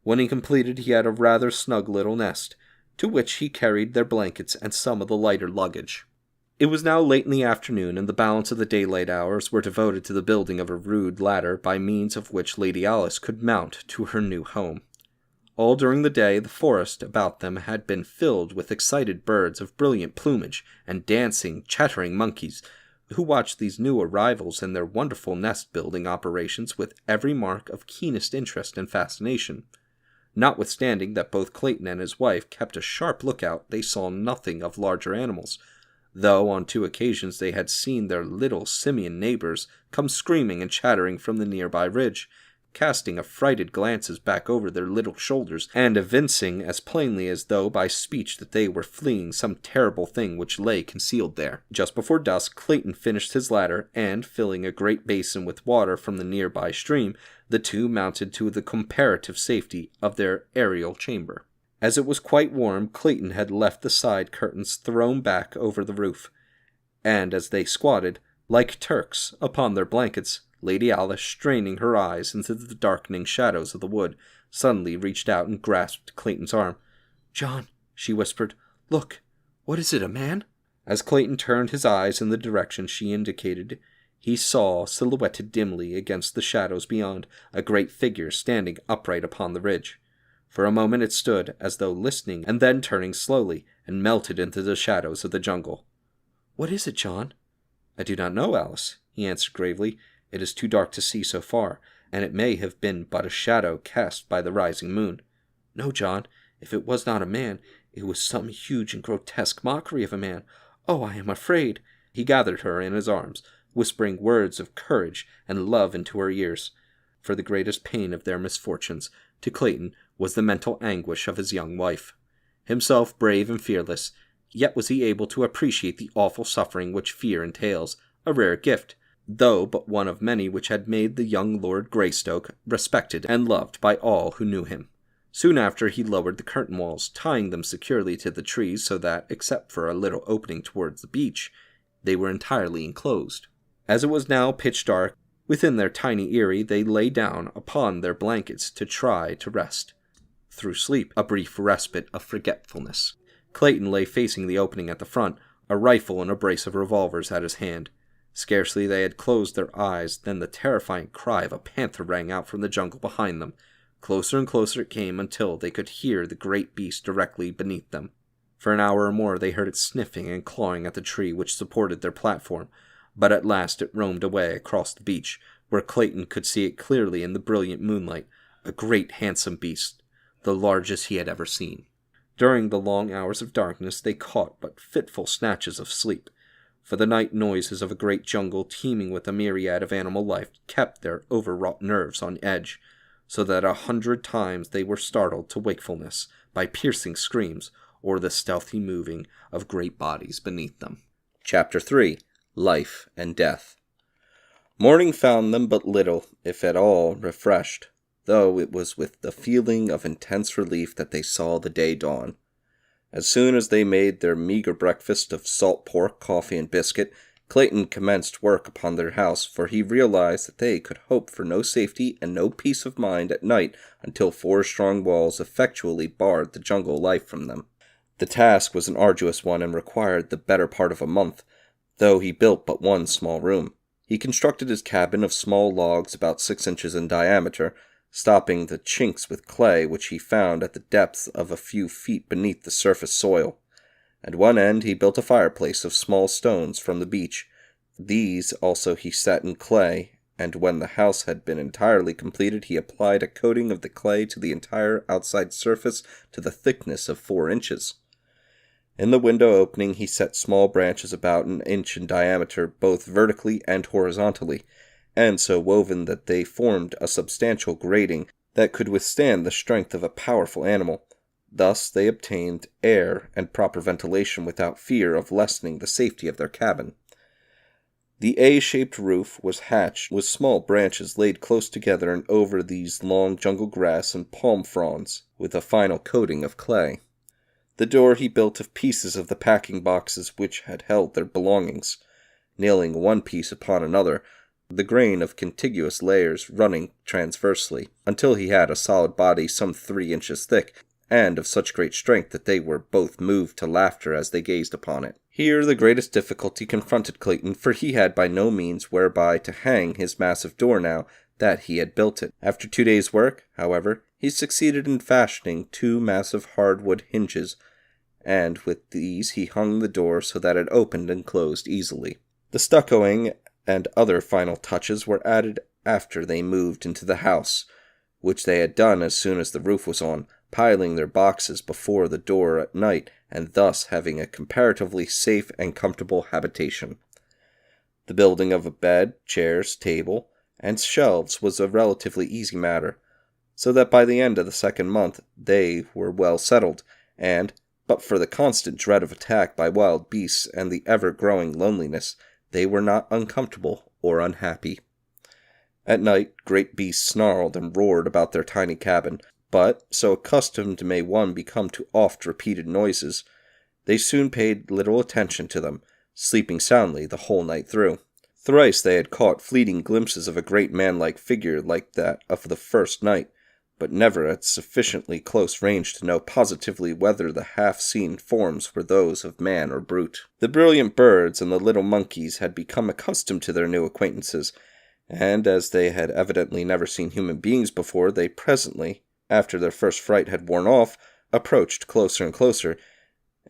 When he completed, he had a rather snug little nest, to which he carried their blankets and some of the lighter luggage. It was now late in the afternoon, and the balance of the daylight hours were devoted to the building of a rude ladder by means of which Lady Alice could mount to her new home. All during the day the forest about them had been filled with excited birds of brilliant plumage and dancing, chattering monkeys, who watched these new arrivals and their wonderful nest-building operations with every mark of keenest interest and fascination. Notwithstanding that both Clayton and his wife kept a sharp lookout, they saw nothing of larger animals, though on 2 occasions they had seen their little simian neighbors come screaming and chattering from the nearby ridge, casting affrighted glances back over their little shoulders, and evincing as plainly as though by speech that they were fleeing some terrible thing which lay concealed there. Just before dusk, Clayton finished his ladder, and, filling a great basin with water from the nearby stream, the two mounted to the comparative safety of their aerial chamber. As it was quite warm, Clayton had left the side curtains thrown back over the roof, and as they squatted, like Turks, upon their blankets, Lady Alice, straining her eyes into the darkening shadows of the wood, suddenly reached out and grasped Clayton's arm. "John," she whispered, "look, what is it, a man?" As Clayton turned his eyes in the direction she indicated, he saw, silhouetted dimly against the shadows beyond, a great figure standing upright upon the ridge. For a moment it stood, as though listening, and then turning slowly, and melted into the shadows of the jungle. "What is it, John?" "I do not know, Alice," he answered gravely. "It is too dark to see so far, and it may have been but a shadow cast by the rising moon." "No, John, if it was not a man, it was some huge and grotesque mockery of a man. Oh, I am afraid." He gathered her in his arms, whispering words of courage and love into her ears. For the greatest pain of their misfortunes, to Clayton, was the mental anguish of his young wife. Himself brave and fearless, yet was he able to appreciate the awful suffering which fear entails, a rare gift, though but one of many which had made the young Lord Greystoke respected and loved by all who knew him. Soon after he lowered the curtain walls, tying them securely to the trees so that, except for a little opening towards the beach, they were entirely enclosed. As it was now pitch dark, within their tiny eyrie they lay down upon their blankets to try to rest. Through sleep, a brief respite of forgetfulness. Clayton lay facing the opening at the front, a rifle and a brace of revolvers at his hand. Scarcely they had closed their eyes than the terrifying cry of a panther rang out from the jungle behind them. Closer and closer it came until they could hear the great beast directly beneath them. For an hour or more they heard it sniffing and clawing at the tree which supported their platform, but at last it roamed away across the beach, where Clayton could see it clearly in the brilliant moonlight, a great handsome beast, the largest he had ever seen. During the long hours of darkness they caught but fitful snatches of sleep, for the night noises of a great jungle teeming with a myriad of animal life kept their overwrought nerves on edge, so that 100 times they were startled to wakefulness by piercing screams or the stealthy moving of great bodies beneath them. Chapter 3. Life and Death. Morning found them but little, if at all, refreshed, though it was with the feeling of intense relief that they saw the day dawn. As soon as they made their meager breakfast of salt pork, coffee, and biscuit, Clayton commenced work upon their house, for he realized that they could hope for no safety and no peace of mind at night until 4 strong walls effectually barred the jungle life from them. The task was an arduous one and required the better part of a month, though he built but one small room. He constructed his cabin of small logs about 6 inches in diameter, stopping the chinks with clay which he found at the depth of a few feet beneath the surface soil. At one end he built a fireplace of small stones from the beach. These also he set in clay, and when the house had been entirely completed he applied a coating of the clay to the entire outside surface to the thickness of 4 inches. In the window opening he set small branches about an inch in diameter, both vertically and horizontally, and so woven that they formed a substantial grating that could withstand the strength of a powerful animal. Thus they obtained air and proper ventilation without fear of lessening the safety of their cabin. The A-shaped roof was hatched with small branches laid close together and over these long jungle grass and palm fronds, with a final coating of clay. The door he built of pieces of the packing boxes which had held their belongings, nailing one piece upon another, the grain of contiguous layers running transversely, until he had a solid body some 3 inches thick, and of such great strength that they were both moved to laughter as they gazed upon it. Here the greatest difficulty confronted Clayton, for he had by no means whereby to hang his massive door now that he had built it. After 2 days' work, however, he succeeded in fashioning 2 massive hardwood hinges, and with these he hung the door so that it opened and closed easily. The stuccoing and other final touches were added after they moved into the house, which they had done as soon as the roof was on, piling their boxes before the door at night, and thus having a comparatively safe and comfortable habitation. The building of a bed, chairs, table, and shelves was a relatively easy matter, so that by the end of the second month they were well settled, and, but for the constant dread of attack by wild beasts and the ever-growing loneliness, they were not uncomfortable or unhappy. At night, great beasts snarled and roared about their tiny cabin, but, so accustomed may one become to oft-repeated noises, they soon paid little attention to them, sleeping soundly the whole night through. Thrice they had caught fleeting glimpses of a great man-like figure like that of the first night, but never at sufficiently close range to know positively whether the half-seen forms were those of man or brute. The brilliant birds and the little monkeys had become accustomed to their new acquaintances, and as they had evidently never seen human beings before, they presently, after their first fright had worn off, approached closer and closer,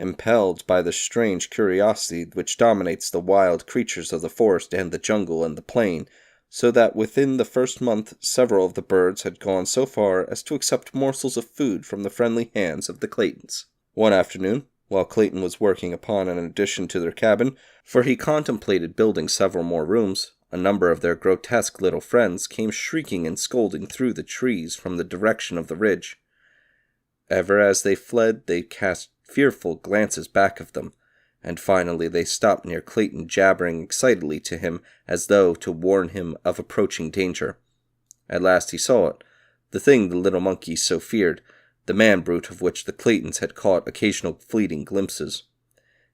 impelled by the strange curiosity which dominates the wild creatures of the forest and the jungle and the plain, so that within the first month several of the birds had gone so far as to accept morsels of food from the friendly hands of the Claytons. One afternoon, while Clayton was working upon an addition to their cabin, for he contemplated building several more rooms, a number of their grotesque little friends came shrieking and scolding through the trees from the direction of the ridge. Ever as they fled, they cast fearful glances back of them, and finally they stopped near Clayton, jabbering excitedly to him as though to warn him of approaching danger. At last he saw it, the thing the little monkeys so feared, the man-brute of which the Claytons had caught occasional fleeting glimpses.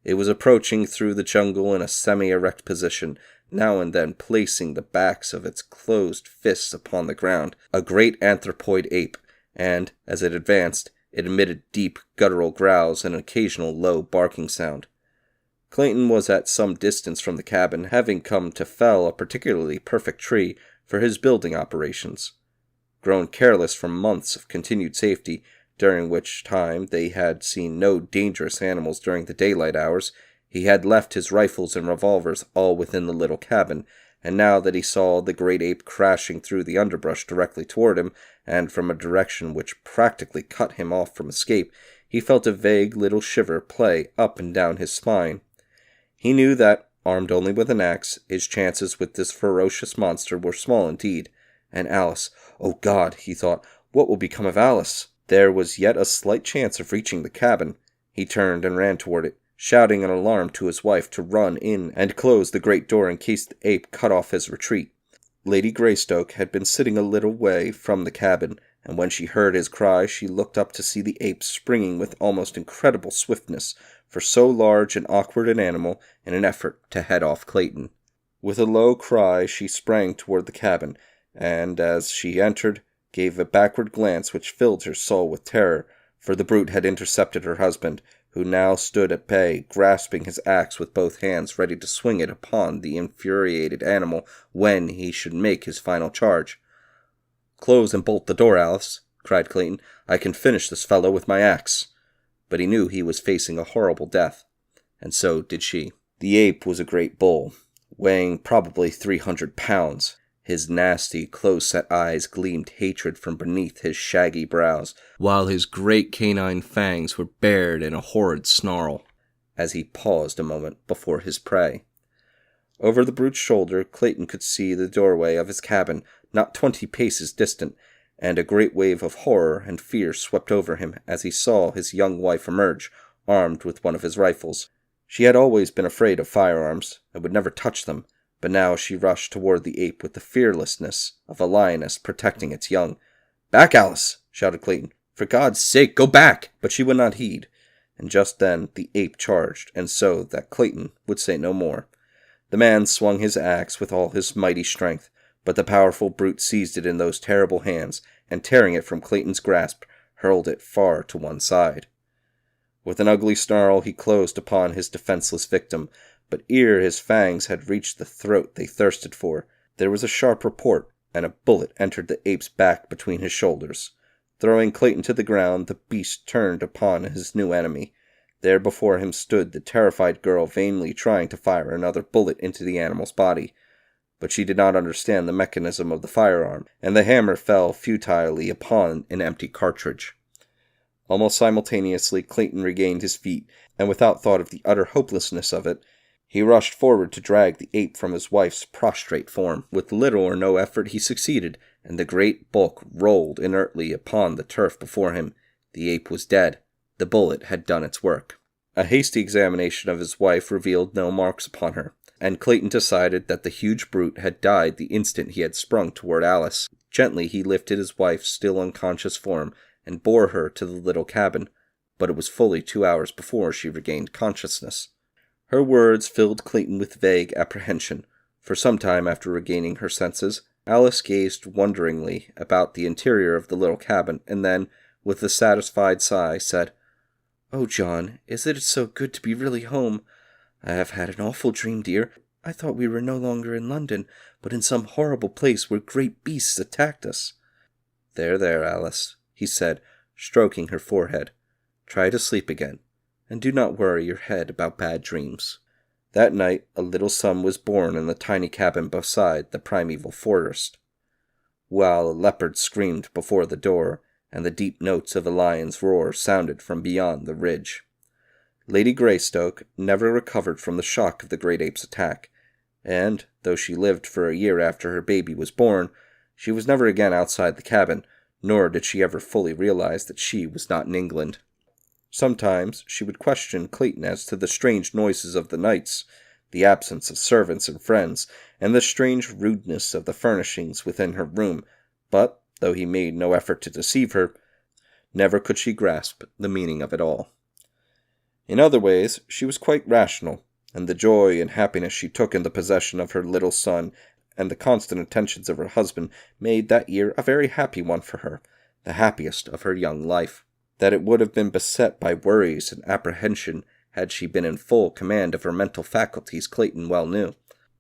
It was approaching through the jungle in a semi-erect position, now and then placing the backs of its closed fists upon the ground, a great anthropoid ape, and, as it advanced, it emitted deep, guttural growls and an occasional low barking sound. Clayton was at some distance from the cabin, having come to fell a particularly perfect tree for his building operations. Grown careless from months of continued safety, during which time they had seen no dangerous animals during the daylight hours, he had left his rifles and revolvers all within the little cabin, and now that he saw the great ape crashing through the underbrush directly toward him, and from a direction which practically cut him off from escape, he felt a vague little shiver play up and down his spine. He knew that, armed only with an axe, his chances with this ferocious monster were small indeed. And Alice, oh God, he thought, what will become of Alice? There was yet a slight chance of reaching the cabin. He turned and ran toward it, shouting an alarm to his wife to run in and close the great door in case the ape cut off his retreat. Lady Greystoke had been sitting a little way from the cabin, and when she heard his cry she looked up to see the ape springing with almost incredible swiftness for so large and awkward an animal in an effort to head off Clayton. With a low cry she sprang toward the cabin, and as she entered, gave a backward glance which filled her soul with terror, for the brute had intercepted her husband, who now stood at bay, grasping his axe with both hands, ready to swing it upon the infuriated animal when he should make his final charge. "Close and bolt the door, Alice," cried Clayton. "I can finish this fellow with my axe." But he knew he was facing a horrible death, and so did she. The ape was a great bull, weighing probably 300 pounds. His nasty, close-set eyes gleamed hatred from beneath his shaggy brows, while his great canine fangs were bared in a horrid snarl, as he paused a moment before his prey. Over the brute's shoulder, Clayton could see the doorway of his cabin, not 20 paces distant, and a great wave of horror and fear swept over him as he saw his young wife emerge, armed with one of his rifles. She had always been afraid of firearms, and would never touch them, but now she rushed toward the ape with the fearlessness of a lioness protecting its young. "Back, Alice!" shouted Clayton. "For God's sake, go back!" But she would not heed, and just then the ape charged, and so that Clayton would say no more. The man swung his axe with all his mighty strength, but the powerful brute seized it in those terrible hands, and tearing it from Clayton's grasp, hurled it far to one side. With an ugly snarl he closed upon his defenseless victim, but ere his fangs had reached the throat they thirsted for, there was a sharp report, and a bullet entered the ape's back between his shoulders. Throwing Clayton to the ground, the beast turned upon his new enemy. There before him stood the terrified girl, vainly trying to fire another bullet into the animal's body. But she did not understand the mechanism of the firearm, and the hammer fell futilely upon an empty cartridge. Almost simultaneously, Clayton regained his feet, and without thought of the utter hopelessness of it, He rushed forward to drag the ape from his wife's prostrate form. With little or no effort he succeeded, and the great bulk rolled inertly upon the turf before him. The ape was dead. The bullet had done its work. A hasty examination of his wife revealed no marks upon her, and Clayton decided that the huge brute had died the instant he had sprung toward Alice. Gently he lifted his wife's still unconscious form and bore her to the little cabin, but it was fully 2 hours before she regained consciousness. Her words filled Clayton with vague apprehension. For some time after regaining her senses, Alice gazed wonderingly about the interior of the little cabin, and then, with a satisfied sigh, said, "Oh, John, is it so good to be really home? I have had an awful dream, dear. I thought we were no longer in London, but in some horrible place where great beasts attacked us." There, Alice," he said, stroking her forehead. "Try to sleep again, and do not worry your head about bad dreams." That night, a little son was born in the tiny cabin beside the primeval forest, while a leopard screamed before the door, and the deep notes of a lion's roar sounded from beyond the ridge. Lady Greystoke never recovered from the shock of the great ape's attack, and, though she lived for a year after her baby was born, she was never again outside the cabin, nor did she ever fully realize that she was not in England. Sometimes she would question Clayton as to the strange noises of the nights, the absence of servants and friends, and the strange rudeness of the furnishings within her room, but, though he made no effort to deceive her, never could she grasp the meaning of it all. In other ways, she was quite rational, and the joy and happiness she took in the possession of her little son and the constant attentions of her husband made that year a very happy one for her, the happiest of her young life. That it would have been beset by worries and apprehension had she been in full command of her mental faculties, Clayton well knew,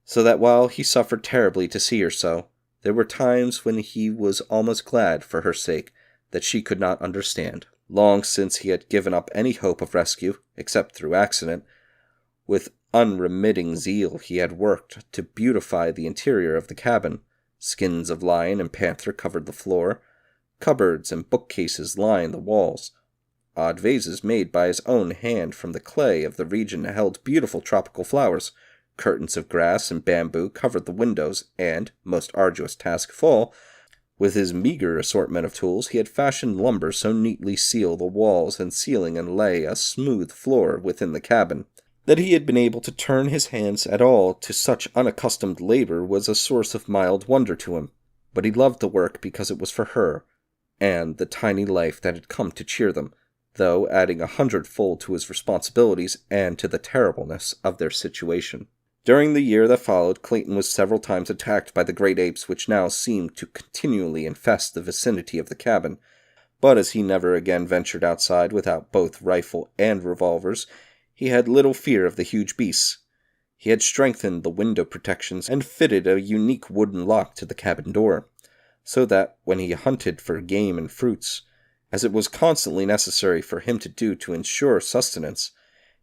so that while he suffered terribly to see her so, there were times when he was almost glad for her sake that she could not understand. Long since he had given up any hope of rescue, except through accident. With unremitting zeal he had worked to beautify the interior of the cabin. Skins of lion and panther covered the floor. Cupboards and bookcases lined the walls. Odd vases made by his own hand from the clay of the region held beautiful tropical flowers. Curtains of grass and bamboo covered the windows, and, most arduous task of all, with his meager assortment of tools, he had fashioned lumber so neatly seal the walls and ceiling and lay a smooth floor within the cabin. That he had been able to turn his hands at all to such unaccustomed labor was a source of mild wonder to him, but he loved the work because it was for her, and the tiny life that had come to cheer them, though adding 100-fold to his responsibilities and to the terribleness of their situation. During the year that followed, Clayton was several times attacked by the great apes which now seemed to continually infest the vicinity of the cabin, but as he never again ventured outside without both rifle and revolvers, he had little fear of the huge beasts. He had strengthened the window protections and fitted a unique wooden lock to the cabin door, so that when he hunted for game and fruits, as it was constantly necessary for him to do to ensure sustenance,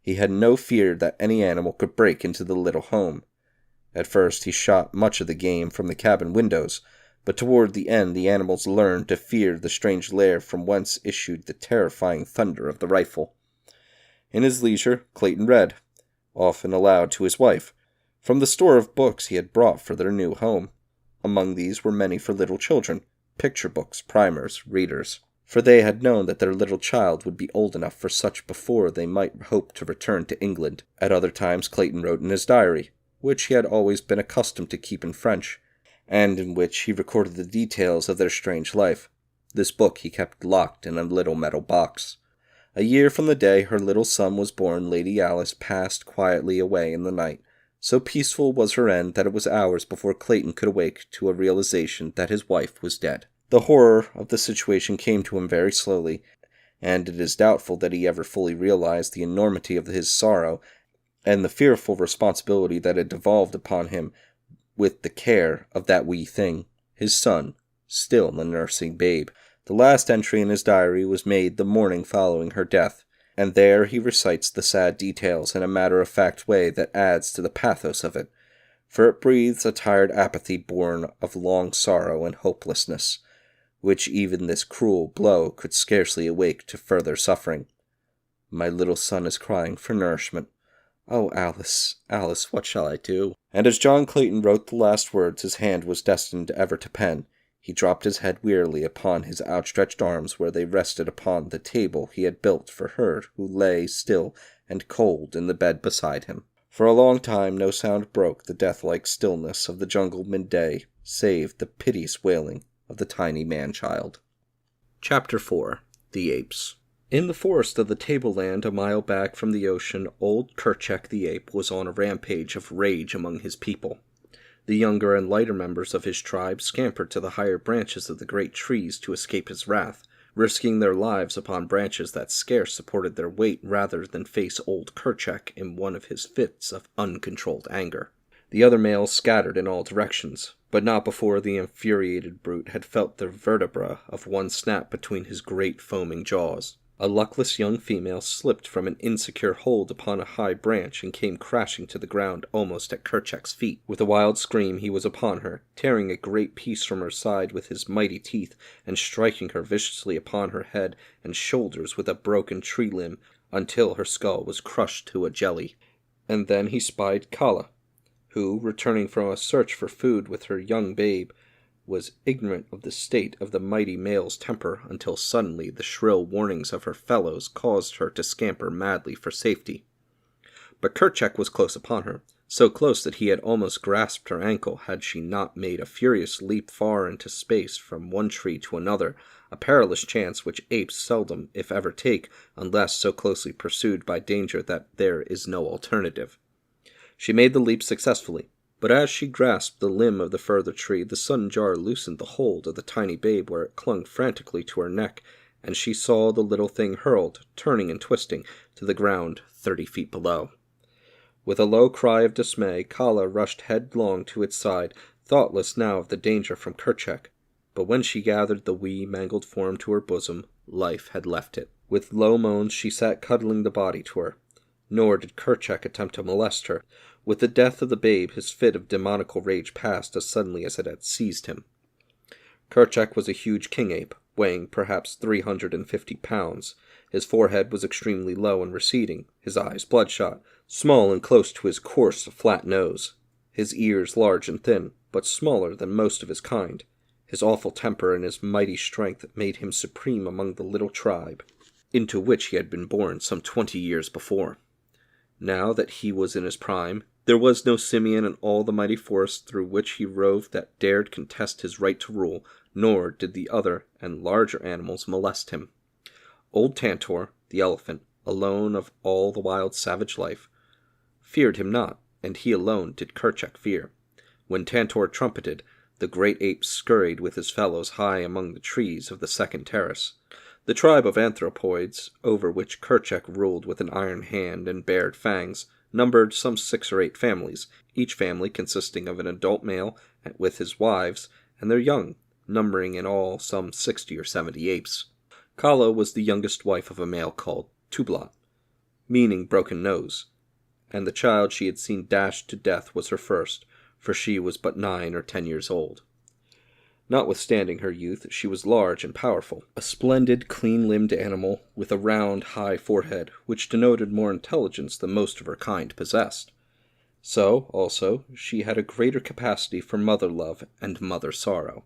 he had no fear that any animal could break into the little home. At first he shot much of the game from the cabin windows, but toward the end the animals learned to fear the strange lair from whence issued the terrifying thunder of the rifle. In his leisure, Clayton read, often aloud to his wife, from the store of books he had brought for their new home. Among these were many for little children, picture books, primers, readers, for they had known that their little child would be old enough for such before they might hope to return to England. At other times Clayton wrote in his diary, which he had always been accustomed to keep in French, and in which he recorded the details of their strange life. This book he kept locked in a little metal box. A year from the day her little son was born, Lady Alice passed quietly away in the night. So peaceful was her end that it was hours before Clayton could awake to a realization that his wife was dead. The horror of the situation came to him very slowly, and it is doubtful that he ever fully realized the enormity of his sorrow and the fearful responsibility that had devolved upon him with the care of that wee thing, his son, still the nursing babe. The last entry in his diary was made the morning following her death, and there he recites the sad details in a matter-of-fact way that adds to the pathos of it, for it breathes a tired apathy born of long sorrow and hopelessness, which even this cruel blow could scarcely awake to further suffering. My little son is crying for nourishment. Oh, Alice, Alice, what shall I do? And as John Clayton wrote the last words his hand was destined ever to pen, he dropped his head wearily upon his outstretched arms where they rested upon the table he had built for her who lay still and cold in the bed beside him. For a long time no sound broke the death-like stillness of the jungle midday, save the piteous wailing of the tiny man-child. Chapter 4. The Apes. In the forest of the tableland a mile back from the ocean, old Kerchak the ape was on a rampage of rage among his people. The younger and lighter members of his tribe scampered to the higher branches of the great trees to escape his wrath, risking their lives upon branches that scarce supported their weight rather than face old Kerchak in one of his fits of uncontrolled anger. The other males scattered in all directions, but not before the infuriated brute had felt the vertebra of one snap between his great foaming jaws. A luckless young female slipped from an insecure hold upon a high branch and came crashing to the ground almost at Kerchak's feet. With a wild scream he was upon her, tearing a great piece from her side with his mighty teeth, and striking her viciously upon her head and shoulders with a broken tree limb until her skull was crushed to a jelly. And then he spied Kala, who, returning from a search for food with her young babe, was ignorant of the state of the mighty male's temper until suddenly the shrill warnings of her fellows caused her to scamper madly for safety. But Kerchak was close upon her, so close that he had almost grasped her ankle had she not made a furious leap far into space from one tree to another, a perilous chance which apes seldom, if ever, take unless so closely pursued by danger that there is no alternative. She made the leap successfully, but as she grasped the limb of the further tree, the sudden jar loosened the hold of the tiny babe where it clung frantically to her neck, and she saw the little thing hurled, turning and twisting, to the ground 30 feet below. With a low cry of dismay, Kala rushed headlong to its side, thoughtless now of the danger from Kerchak. But when she gathered the wee, mangled form to her bosom, life had left it. With low moans she sat cuddling the body to her. Nor did Kerchak attempt to molest her. With the death of the babe, his fit of demoniacal rage passed as suddenly as it had seized him. Kerchak was a huge king-ape, weighing perhaps 350 pounds. His forehead was extremely low and receding, his eyes bloodshot, small and close to his coarse, flat nose, his ears large and thin, but smaller than most of his kind. His awful temper and his mighty strength made him supreme among the little tribe, into which he had been born some 20 years before. Now that he was in his prime, there was no simian in all the mighty forest through which he roved that dared contest his right to rule, nor did the other and larger animals molest him. Old Tantor, the elephant, alone of all the wild savage life, feared him not, and he alone did Kerchak fear. When Tantor trumpeted, the great ape scurried with his fellows high among the trees of the second terrace. The tribe of anthropoids, over which Kerchak ruled with an iron hand and bared fangs, numbered some 6 or 8 families, each family consisting of an adult male with his wives and their young, numbering in all some 60 or 70 apes. Kala was the youngest wife of a male called Tublat, meaning broken nose, and the child she had seen dashed to death was her first, for she was but 9 or 10 years old. Notwithstanding her youth, she was large and powerful, a splendid, clean-limbed animal with a round, high forehead, which denoted more intelligence than most of her kind possessed. So, also, she had a greater capacity for mother-love and mother-sorrow.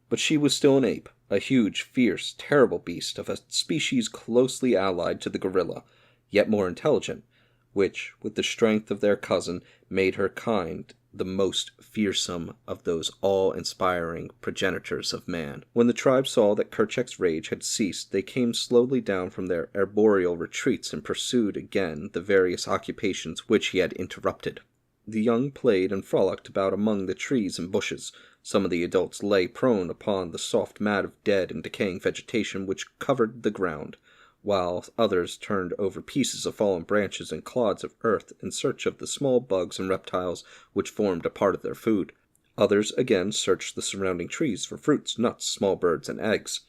But she was still an ape, a huge, fierce, terrible beast of a species closely allied to the gorilla, yet more intelligent, which, with the strength of their cousin, made her kind the most fearsome of those awe-inspiring progenitors of man. When the tribe saw that Kerchak's rage had ceased, they came slowly down from their arboreal retreats and pursued again the various occupations which he had interrupted. The young played and frolicked about among the trees and bushes. Some of the adults lay prone upon the soft mat of dead and decaying vegetation which covered the ground, while others turned over pieces of fallen branches and clods of earth in search of the small bugs and reptiles which formed a part of their food. Others again searched the surrounding trees for fruits, nuts, small birds, and eggs.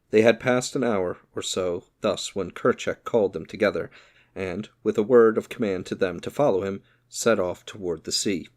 They had passed an hour or so thus when Kerchak called them together, and, with a word of command to them to follow him, set off toward the sea.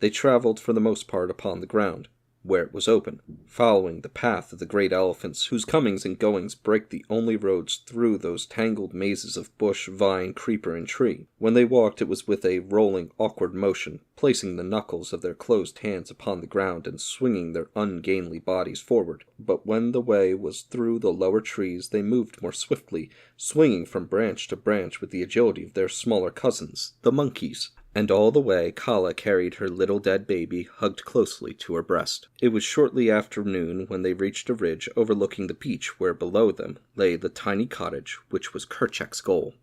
They traveled for the most part upon the ground. where it was open, following the path of the great elephants whose comings and goings break the only roads through those tangled mazes of bush, vine, creeper, and tree. When they walked it was with a rolling, awkward motion, placing the knuckles of their closed hands upon the ground and swinging their ungainly bodies forward. But when the way was through the lower trees they moved more swiftly, swinging from branch to branch with the agility of their smaller cousins, the monkeys. And all the way Kala carried her little dead baby hugged closely to her breast. It was shortly after noon when they reached a ridge overlooking the beach where below them lay the tiny cottage which was Kerchak's goal.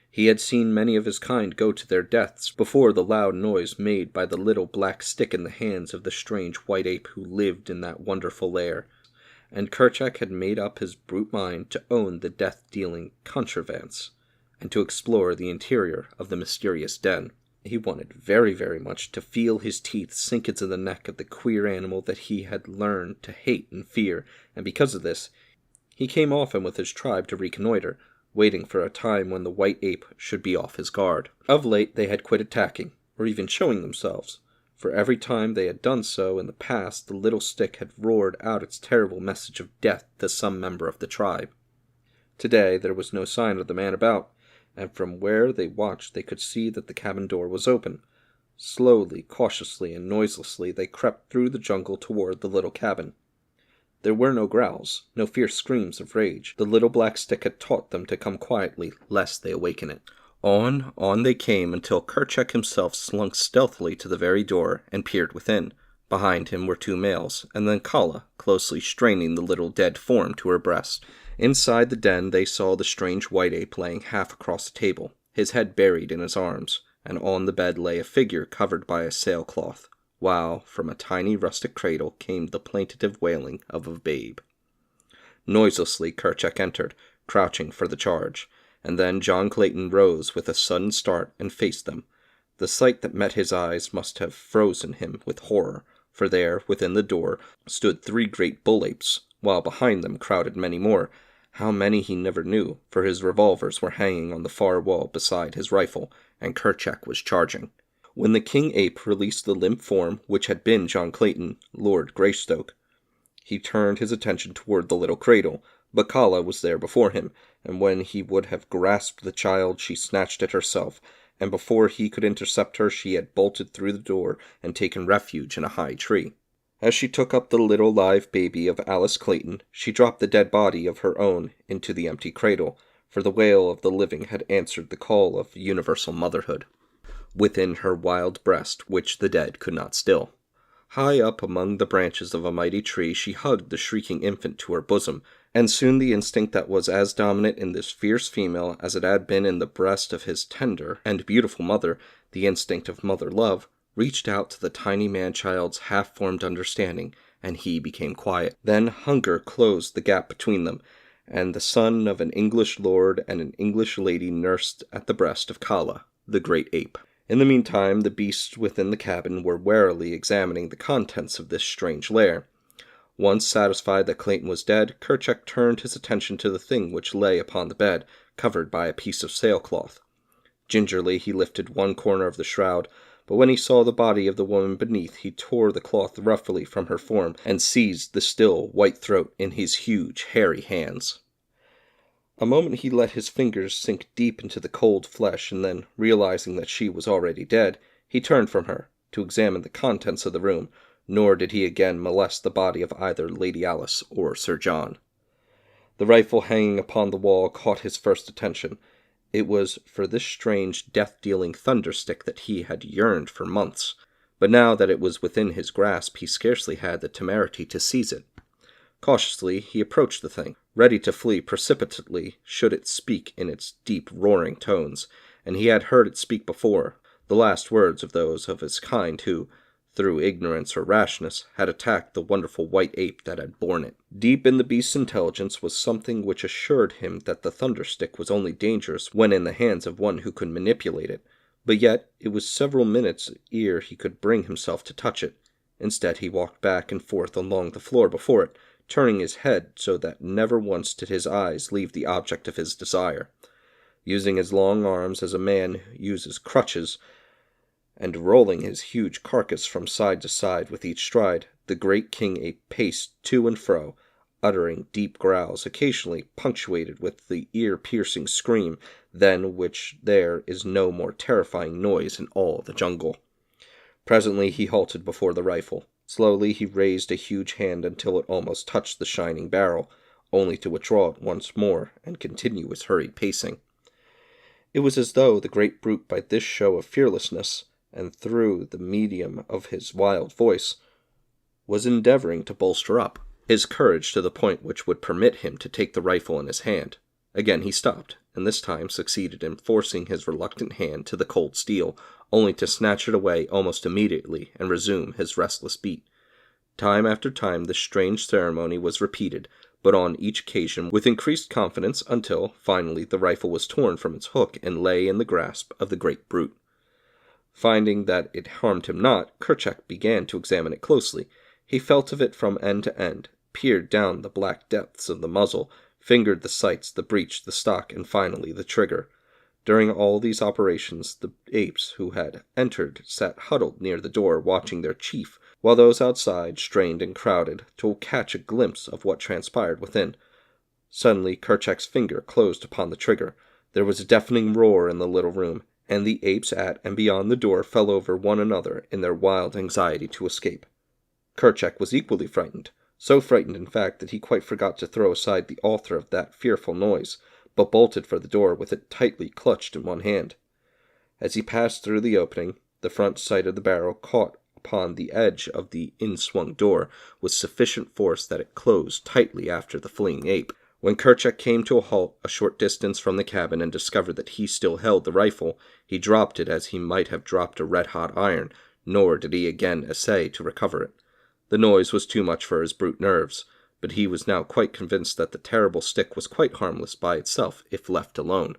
He had seen many of his kind go to their deaths before the loud noise made by the little black stick in the hands of the strange white ape who lived in that wonderful lair, and Kerchak had made up his brute mind to own the death-dealing contrivance, and to explore the interior of the mysterious den. He wanted very, very much to feel his teeth sink into the neck of the queer animal that he had learned to hate and fear, and because of this, he came often with his tribe to reconnoiter, waiting for a time when the white ape should be off his guard. Of late they had quit attacking, or even showing themselves, for every time they had done so in the past the little stick had roared out its terrible message of death to some member of the tribe. Today there was no sign of the man about, and from where they watched they could see that the cabin door was open. Slowly, cautiously, and noiselessly they crept through the jungle toward the little cabin. There were no growls, no fierce screams of rage. The little black stick had taught them to come quietly, lest they awaken it. On they came until Kerchak himself slunk stealthily to the very door and peered within. Behind him were two males, and then Kala, closely straining the little dead form to her breast. Inside the den they saw the strange white ape laying half across the table, his head buried in his arms, and on the bed lay a figure covered by a sailcloth, while from a tiny rustic cradle came the plaintive wailing of a babe. Noiselessly Kerchak entered, crouching for the charge, and then John Clayton rose with a sudden start and faced them. The sight that met his eyes must have frozen him with horror, for there, within the door, stood 3 great bull-apes, while behind them crowded many more. How many he never knew, for his revolvers were hanging on the far wall beside his rifle, and Kerchak was charging. When the king ape released the limp form which had been John Clayton, Lord Greystoke, he turned his attention toward the little cradle, but Kala was there before him, and when he would have grasped the child she snatched it herself, and before he could intercept her she had bolted through the door and taken refuge in a high tree. As she took up the little live baby of Alice Clayton, she dropped the dead body of her own into the empty cradle, for the wail of the living had answered the call of universal motherhood within her wild breast, which the dead could not still. High up among the branches of a mighty tree she hugged the shrieking infant to her bosom, and soon the instinct that was as dominant in this fierce female as it had been in the breast of his tender and beautiful mother, the instinct of mother love, reached out to the tiny man-child's half-formed understanding, and he became quiet. Then hunger closed the gap between them, and the son of an English lord and an English lady nursed at the breast of Kala, the great ape. In the meantime, the beasts within the cabin were warily examining the contents of this strange lair. Once satisfied that Clayton was dead, Kerchak turned his attention to the thing which lay upon the bed, covered by a piece of sailcloth. Gingerly he lifted one corner of the shroud, but when he saw the body of the woman beneath, he tore the cloth roughly from her form and seized the still white throat in his huge, hairy hands. A moment he let his fingers sink deep into the cold flesh, and then, realizing that she was already dead, he turned from her to examine the contents of the room, nor did he again molest the body of either Lady Alice or Sir John. The rifle hanging upon the wall caught his first attention. It was for this strange, death-dealing thunderstick that he had yearned for months, but now that it was within his grasp he scarcely had the temerity to seize it. Cautiously he approached the thing, ready to flee precipitately should it speak in its deep roaring tones, and he had heard it speak before, the last words of those of his kind who, through ignorance or rashness, had attacked the wonderful white ape that had borne it. Deep in the beast's intelligence was something which assured him that the thunderstick was only dangerous when in the hands of one who could manipulate it, but yet it was several minutes ere he could bring himself to touch it. Instead he walked back and forth along the floor before it, turning his head so that never once did his eyes leave the object of his desire. Using his long arms as a man uses crutches, and rolling his huge carcass from side to side with each stride, the great king ape paced to and fro, uttering deep growls, occasionally punctuated with the ear-piercing scream, than which there is no more terrifying noise in all the jungle. Presently he halted before the rifle. Slowly he raised a huge hand until it almost touched the shining barrel, only to withdraw it once more and continue his hurried pacing. It was as though the great brute, by this show of fearlessness, and through the medium of his wild voice, was endeavoring to bolster up his courage to the point which would permit him to take the rifle in his hand. Again he stopped, and this time succeeded in forcing his reluctant hand to the cold steel, only to snatch it away almost immediately and resume his restless beat. Time after time this strange ceremony was repeated, but on each occasion with increased confidence, until, finally, the rifle was torn from its hook and lay in the grasp of the great brute. Finding that it harmed him not, Kerchak began to examine it closely. He felt of it from end to end, peered down the black depths of the muzzle, fingered the sights, the breech, the stock, and finally the trigger. During all these operations, the apes who had entered sat huddled near the door watching their chief, while those outside strained and crowded to catch a glimpse of what transpired within. Suddenly Kerchak's finger closed upon the trigger. There was a deafening roar in the little room, and the apes at and beyond the door fell over one another in their wild anxiety to escape. Kerchak was equally frightened, so frightened in fact that he quite forgot to throw aside the author of that fearful noise, but bolted for the door with it tightly clutched in one hand. As he passed through the opening, the front sight of the barrel caught upon the edge of the in-swung door with sufficient force that it closed tightly after the fleeing ape. When Kerchak came to a halt a short distance from the cabin and discovered that he still held the rifle, he dropped it as he might have dropped a red-hot iron, nor did he again essay to recover it. The noise was too much for his brute nerves, but he was now quite convinced that the terrible stick was quite harmless by itself if left alone.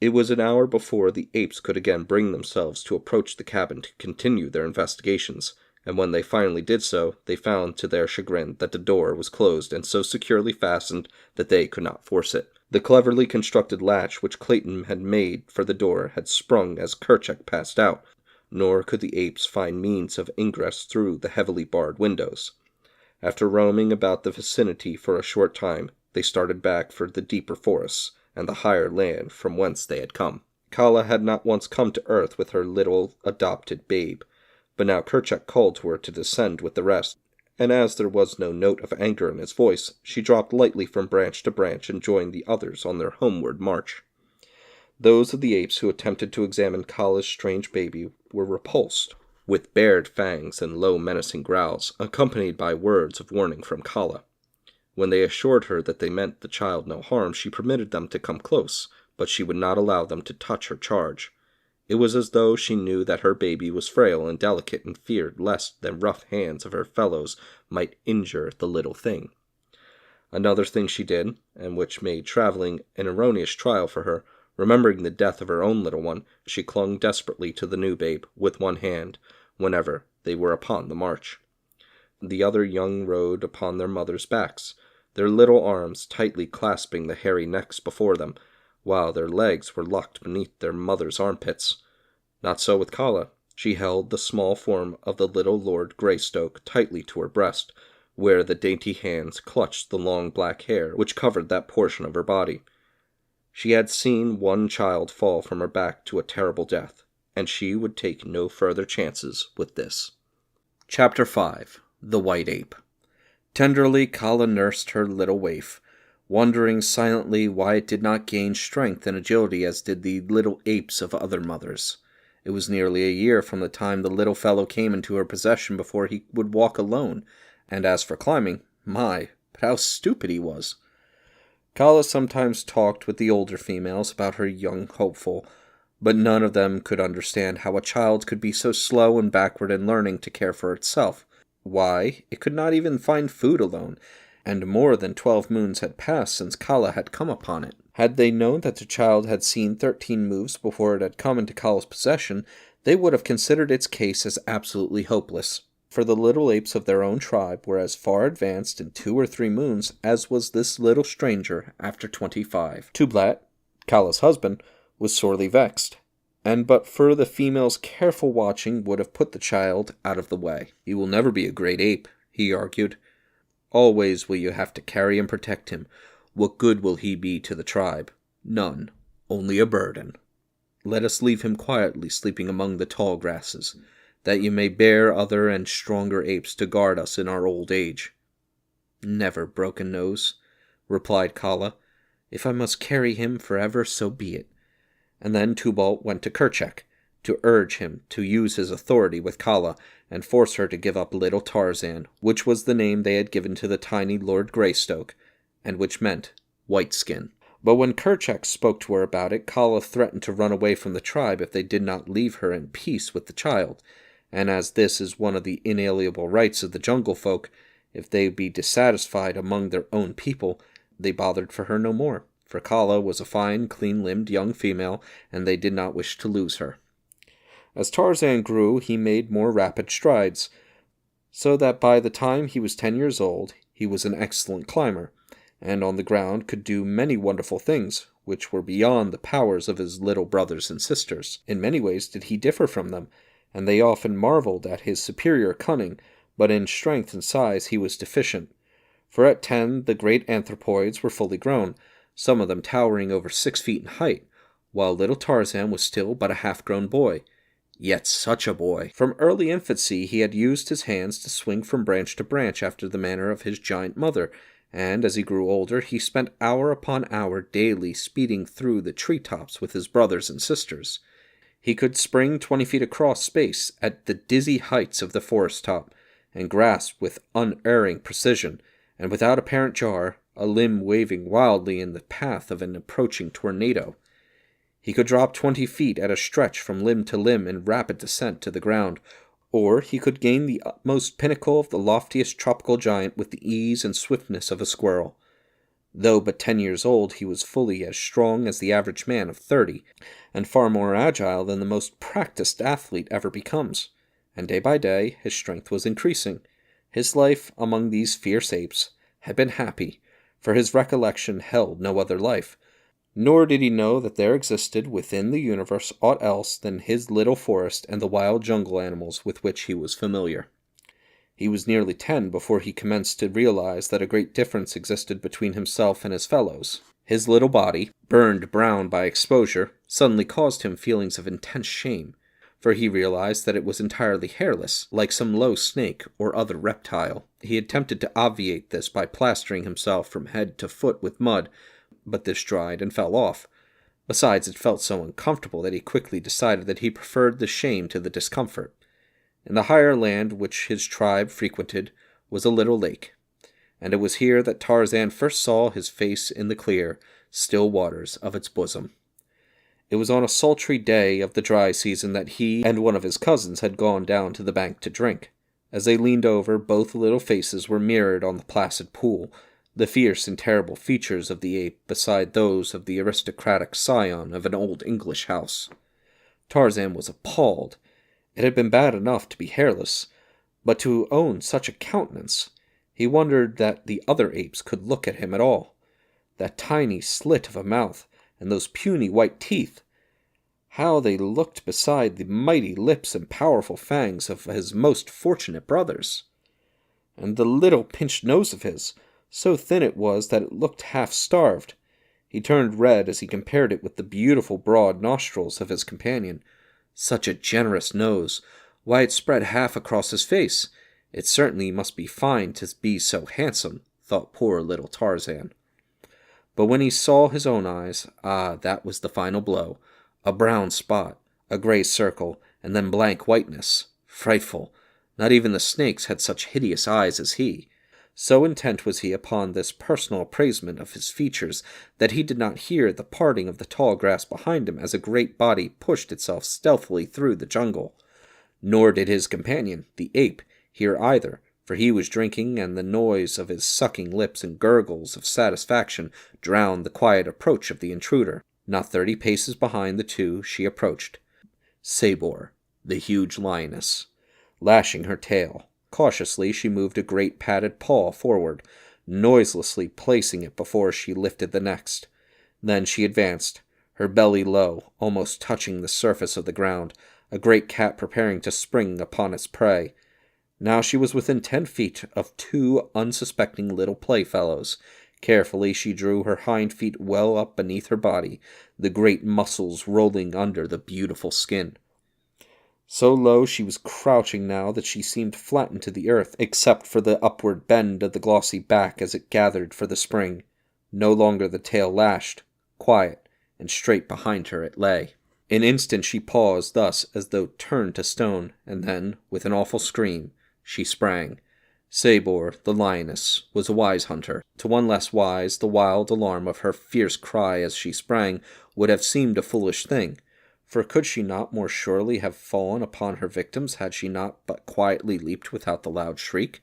It was an hour before the apes could again bring themselves to approach the cabin to continue their investigations, and when they finally did so, they found to their chagrin that the door was closed and so securely fastened that they could not force it. The cleverly constructed latch which Clayton had made for the door had sprung as Kerchak passed out, nor could the apes find means of ingress through the heavily barred windows. After roaming about the vicinity for a short time, they started back for the deeper forests and the higher land from whence they had come. Kala had not once come to earth with her little adopted babe, but now Kerchak called to her to descend with the rest, and as there was no note of anger in his voice, she dropped lightly from branch to branch and joined the others on their homeward march. Those of the apes who attempted to examine Kala's strange baby were repulsed with bared fangs and low menacing growls, accompanied by words of warning from Kala. When they assured her that they meant the child no harm, she permitted them to come close, but she would not allow them to touch her charge. It was as though she knew that her baby was frail and delicate and feared lest the rough hands of her fellows might injure the little thing. Another thing she did, and which made traveling an erroneous trial for her, remembering the death of her own little one, she clung desperately to the new babe with one hand whenever they were upon the march. The other young rode upon their mothers' backs, their little arms tightly clasping the hairy necks before them, while their legs were locked beneath their mother's armpits. Not so with Kala. She held the small form of the little Lord Greystoke tightly to her breast, where the dainty hands clutched the long black hair which covered that portion of her body. She had seen one child fall from her back to a terrible death, and she would take no further chances with this. Chapter 5. The White Ape. Tenderly Kala nursed her little waif, wondering silently why it did not gain strength and agility as did the little apes of other mothers. It was nearly a year from the time the little fellow came into her possession before he would walk alone, and as for climbing, but how stupid he was. Kala sometimes talked with the older females about her young hopeful, but none of them could understand how a child could be so slow and backward in learning to care for itself. Why, it could not even find food alone, and more than 12 moons had passed since Kala had come upon it. Had they known that the child had seen 13 moves before it had come into Kala's possession, they would have considered its case as absolutely hopeless, for the little apes of their own tribe were as far advanced in 2 or 3 moons as was this little stranger after 25. Tublat, Kala's husband, was sorely vexed. and but for the female's careful watching would have put the child out of the way. "He will never be a great ape," he argued. "Always will you have to carry and protect him. What good will he be to the tribe? None. Only a burden. Let us leave him quietly sleeping among the tall grasses, that you may bear other and stronger apes to guard us in our old age." "Never, Broken Nose," replied Kala. "If I must carry him forever, so be it." And then Tubal went to Kerchak to urge him to use his authority with Kala and force her to give up little Tarzan, which was the name they had given to the tiny Lord Greystoke, and which meant white skin. But when Kerchak spoke to her about it, Kala threatened to run away from the tribe if they did not leave her in peace with the child, and as this is one of the inalienable rights of the jungle folk, if they be dissatisfied among their own people, they bothered for her no more, for Kala was a fine, clean-limbed young female, and they did not wish to lose her. As Tarzan grew, he made more rapid strides, so that by the time he was 10 years old, he was an excellent climber, and on the ground could do many wonderful things, which were beyond the powers of his little brothers and sisters. In many ways did he differ from them, and they often marveled at his superior cunning, but in strength and size he was deficient. For at 10 the great anthropoids were fully grown, some of them towering over 6 feet in height, while little Tarzan was still but a half-grown boy. Yet such a boy! From early infancy he had used his hands to swing from branch to branch after the manner of his giant mother, and as he grew older he spent hour upon hour daily speeding through the tree-tops with his brothers and sisters. He could spring 20 feet across space at the dizzy heights of the forest top, and grasp with unerring precision, and without apparent jar, a limb waving wildly in the path of an approaching tornado. He could drop 20 feet at a stretch from limb to limb in rapid descent to the ground, or he could gain the utmost pinnacle of the loftiest tropical giant with the ease and swiftness of a squirrel. Though but 10 years old, he was fully as strong as the average man of 30, and far more agile than the most practiced athlete ever becomes. And day by day his strength was increasing. His life among these fierce apes had been happy, for his recollection held no other life, nor did he know that there existed within the universe aught else than his little forest and the wild jungle animals with which he was familiar. He was nearly 10 before he commenced to realize that a great difference existed between himself and his fellows. His little body, burned brown by exposure, suddenly caused him feelings of intense shame, for he realized that it was entirely hairless, like some low snake or other reptile. He attempted to obviate this by plastering himself from head to foot with mud, but this dried and fell off. Besides, it felt so uncomfortable that he quickly decided that he preferred the shame to the discomfort. In the higher land which his tribe frequented was a little lake, and it was here that Tarzan first saw his face in the clear, still waters of its bosom. It was on a sultry day of the dry season that he and one of his cousins had gone down to the bank to drink. As they leaned over, both little faces were mirrored on the placid pool, the fierce and terrible features of the ape beside those of the aristocratic scion of an old English house. Tarzan was appalled. It had been bad enough to be hairless, but to own such a countenance. He wondered that the other apes could look at him at all. That tiny slit of a mouth, and those puny white teeth! How they looked beside the mighty lips and powerful fangs of his most fortunate brothers! And the little pinched nose of his, so thin it was that it looked half-starved. He turned red as he compared it with the beautiful broad nostrils of his companion. Such a generous nose! Why, it spread half across his face! It certainly must be fine to be so handsome, thought poor little Tarzan. But when he saw his own eyes, that was the final blow. A brown spot, a grey circle, and then blank whiteness. Frightful! Not even the snakes had such hideous eyes as he. So intent was he upon this personal appraisement of his features that he did not hear the parting of the tall grass behind him as a great body pushed itself stealthily through the jungle. Nor did his companion, the ape, hear either, for he was drinking, and the noise of his sucking lips and gurgles of satisfaction drowned the quiet approach of the intruder. Not 30 paces behind the two she approached. Sabor, the huge lioness, lashing her tail. Cautiously she moved a great padded paw forward, noiselessly placing it before she lifted the next. Then she advanced, her belly low, almost touching the surface of the ground, a great cat preparing to spring upon its prey. Now she was within 10 feet of 2 unsuspecting little playfellows. Carefully she drew her hind feet well up beneath her body, the great muscles rolling under the beautiful skin. So low she was crouching now that she seemed flattened to the earth, except for the upward bend of the glossy back as it gathered for the spring. No longer the tail lashed, quiet, and straight behind her it lay. An instant she paused thus as though turned to stone, and then, with an awful scream, she sprang. Sabor, the lioness, was a wise hunter. To one less wise, the wild alarm of her fierce cry as she sprang would have seemed a foolish thing, for could she not more surely have fallen upon her victims had she not but quietly leaped without the loud shriek?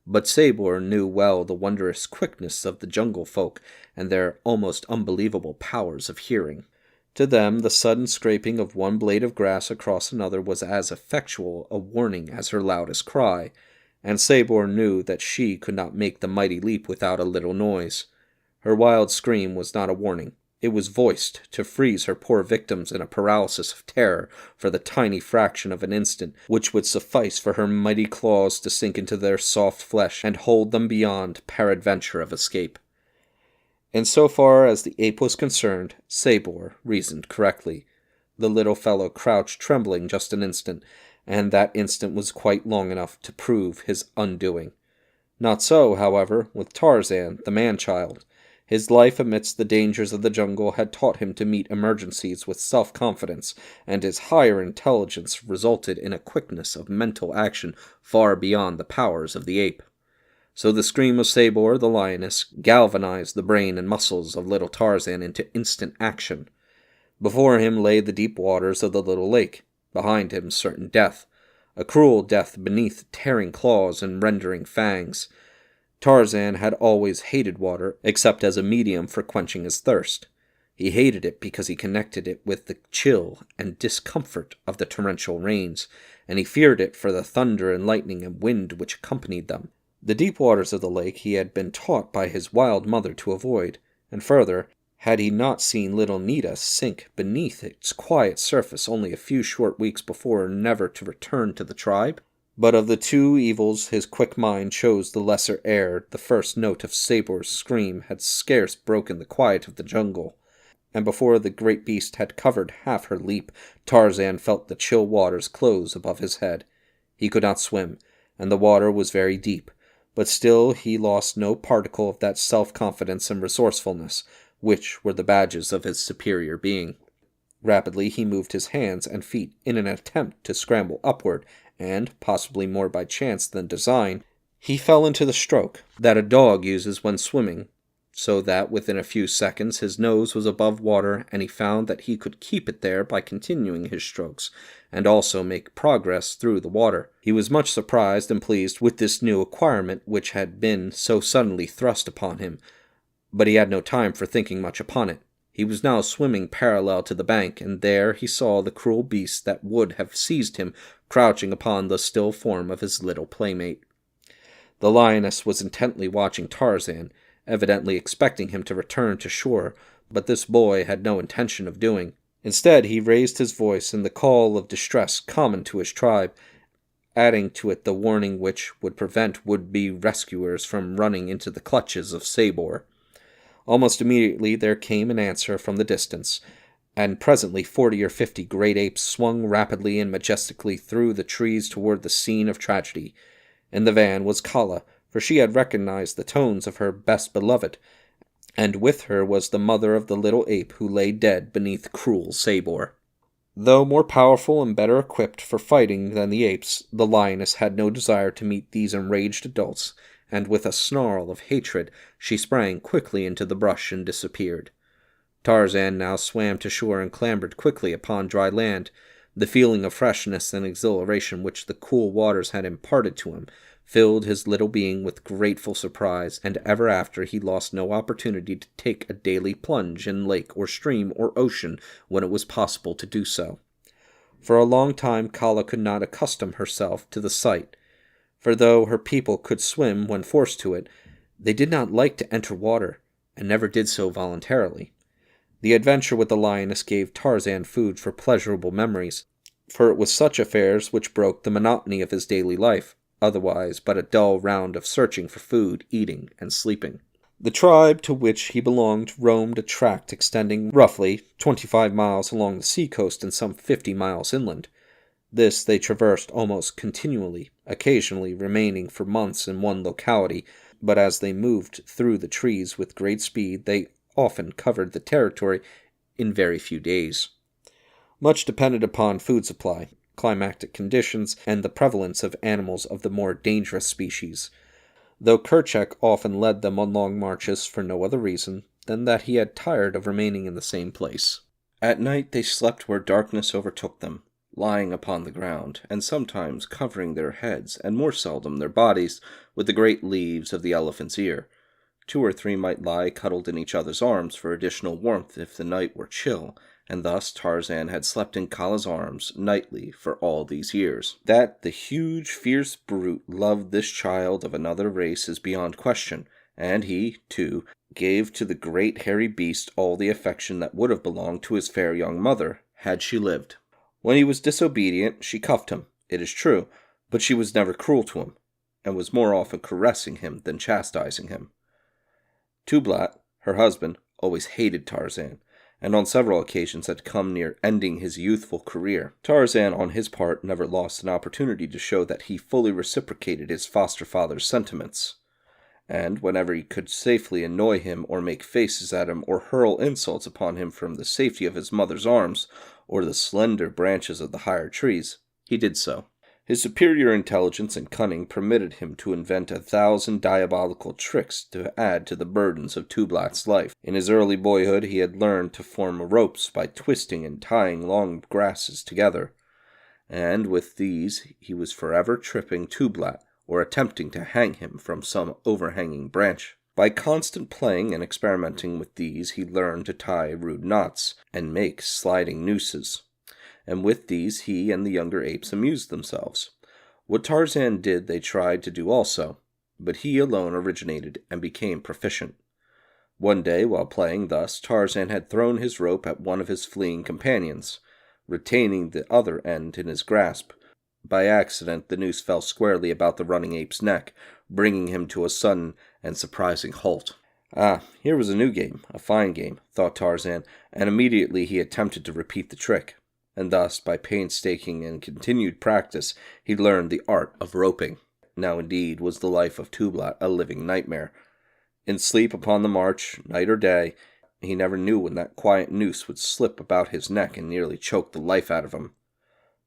But Sabor knew well the wondrous quickness of the jungle folk and their almost unbelievable powers of hearing. To them, the sudden scraping of one blade of grass across another was as effectual a warning as her loudest cry, and Sabor knew that she could not make the mighty leap without a little noise. Her wild scream was not a warning. It was voiced to freeze her poor victims in a paralysis of terror for the tiny fraction of an instant which would suffice for her mighty claws to sink into their soft flesh and hold them beyond peradventure of escape. And so far as the ape was concerned, Sabor reasoned correctly. The little fellow crouched trembling just an instant, and that instant was quite long enough to prove his undoing. Not so, however, with Tarzan, the man-child. His life amidst the dangers of the jungle had taught him to meet emergencies with self-confidence, and his higher intelligence resulted in a quickness of mental action far beyond the powers of the ape. So the scream of Sabor, the lioness, galvanized the brain and muscles of little Tarzan into instant action. Before him lay the deep waters of the little lake, behind him certain death, a cruel death beneath tearing claws and rending fangs. Tarzan had always hated water, except as a medium for quenching his thirst. He hated it because he connected it with the chill and discomfort of the torrential rains, and he feared it for the thunder and lightning and wind which accompanied them. The deep waters of the lake he had been taught by his wild mother to avoid, and further, had he not seen little Nita sink beneath its quiet surface only a few short weeks before, never to return to the tribe? But of the two evils his quick mind chose the lesser ere the first note of Sabor's scream had scarce broken the quiet of the jungle, and before the great beast had covered half her leap, Tarzan felt the chill waters close above his head. He could not swim, and the water was very deep, but still he lost no particle of that self-confidence and resourcefulness, which were the badges of his superior being. Rapidly he moved his hands and feet in an attempt to scramble upward, and, possibly more by chance than design, he fell into the stroke that a dog uses when swimming, so that within a few seconds his nose was above water, and he found that he could keep it there by continuing his strokes, and also make progress through the water. He was much surprised and pleased with this new acquirement which had been so suddenly thrust upon him, but he had no time for thinking much upon it. He was now swimming parallel to the bank, and there he saw the cruel beast that would have seized him crouching upon the still form of his little playmate. The lioness was intently watching Tarzan, evidently expecting him to return to shore, but this boy had no intention of doing. Instead, he raised his voice in the call of distress common to his tribe, adding to it the warning which would prevent would-be rescuers from running into the clutches of Sabor. Almost immediately there came an answer from the distance, and presently 40 or 50 great apes swung rapidly and majestically through the trees toward the scene of tragedy. In the van was Kala, for she had recognized the tones of her best beloved, and with her was the mother of the little ape who lay dead beneath cruel Sabor. Though more powerful and better equipped for fighting than the apes, the lioness had no desire to meet these enraged adults, and with a snarl of hatred she sprang quickly into the brush and disappeared. Tarzan now swam to shore and clambered quickly upon dry land. The feeling of freshness and exhilaration which the cool waters had imparted to him filled his little being with grateful surprise, and ever after he lost no opportunity to take a daily plunge in lake or stream or ocean when it was possible to do so. For a long time Kala could not accustom herself to the sight, for though her people could swim when forced to it, they did not like to enter water, and never did so voluntarily. The adventure with the lioness gave Tarzan food for pleasurable memories, for it was such affairs which broke the monotony of his daily life, otherwise but a dull round of searching for food, eating, and sleeping. The tribe to which he belonged roamed a tract extending roughly 25 miles along the seacoast and some 50 miles inland. This they traversed almost continually, occasionally remaining for months in one locality, but as they moved through the trees with great speed, they often covered the territory in very few days. Much depended upon food supply, climatic conditions, and the prevalence of animals of the more dangerous species, though Kerchak often led them on long marches for no other reason than that he had tired of remaining in the same place. At night they slept where darkness overtook them, lying upon the ground, and sometimes covering their heads, and more seldom their bodies, with the great leaves of the elephant's ear. 2 or 3 might lie cuddled in each other's arms for additional warmth if the night were chill, and thus Tarzan had slept in Kala's arms nightly for all these years. That the huge, fierce brute loved this child of another race is beyond question, and he, too, gave to the great hairy beast all the affection that would have belonged to his fair young mother, had she lived. When he was disobedient, she cuffed him, it is true, but she was never cruel to him, and was more often caressing him than chastising him. Tublat, her husband, always hated Tarzan, and on several occasions had come near ending his youthful career. Tarzan, on his part, never lost an opportunity to show that he fully reciprocated his foster father's sentiments, and whenever he could safely annoy him or make faces at him or hurl insults upon him from the safety of his mother's arms or the slender branches of the higher trees, he did so. His superior intelligence and cunning permitted him to invent 1,000 diabolical tricks to add to the burdens of Tublat's life. In his early boyhood he had learned to form ropes by twisting and tying long grasses together, and with these he was forever tripping Tublat or attempting to hang him from some overhanging branch. By constant playing and experimenting with these he learned to tie rude knots and make sliding nooses, and with these he and the younger apes amused themselves. What Tarzan did they tried to do also, but he alone originated and became proficient. One day, while playing thus, Tarzan had thrown his rope at one of his fleeing companions, retaining the other end in his grasp. By accident, the noose fell squarely about the running ape's neck, bringing him to a sudden and surprising halt. Ah, here was a new game, a fine game, thought Tarzan, and immediately he attempted to repeat the trick. And thus, by painstaking and continued practice, he learned the art of roping. Now indeed was the life of Tublat a living nightmare. In sleep upon the march, night or day, he never knew when that quiet noose would slip about his neck and nearly choke the life out of him.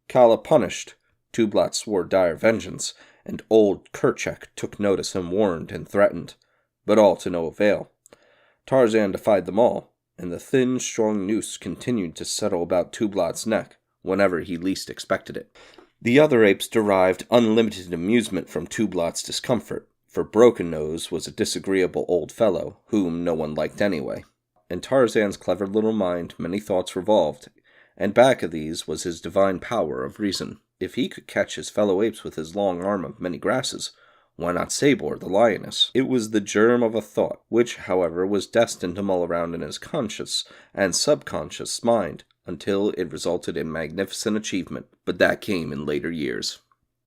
Kala punished, Tublat swore dire vengeance, and old Kerchak took notice and warned and threatened, but all to no avail. Tarzan defied them all, and the thin, strong noose continued to settle about Tublat's neck whenever he least expected it. The other apes derived unlimited amusement from Tublat's discomfort, for Broken Nose was a disagreeable old fellow, whom no one liked anyway. In Tarzan's clever little mind many thoughts revolved, and back of these was his divine power of reason. If he could catch his fellow apes with his long arm of many grasses, why not Sabor, the lioness? It was the germ of a thought, which, however, was destined to mull around in his conscious and subconscious mind, until it resulted in magnificent achievement, but that came in later years.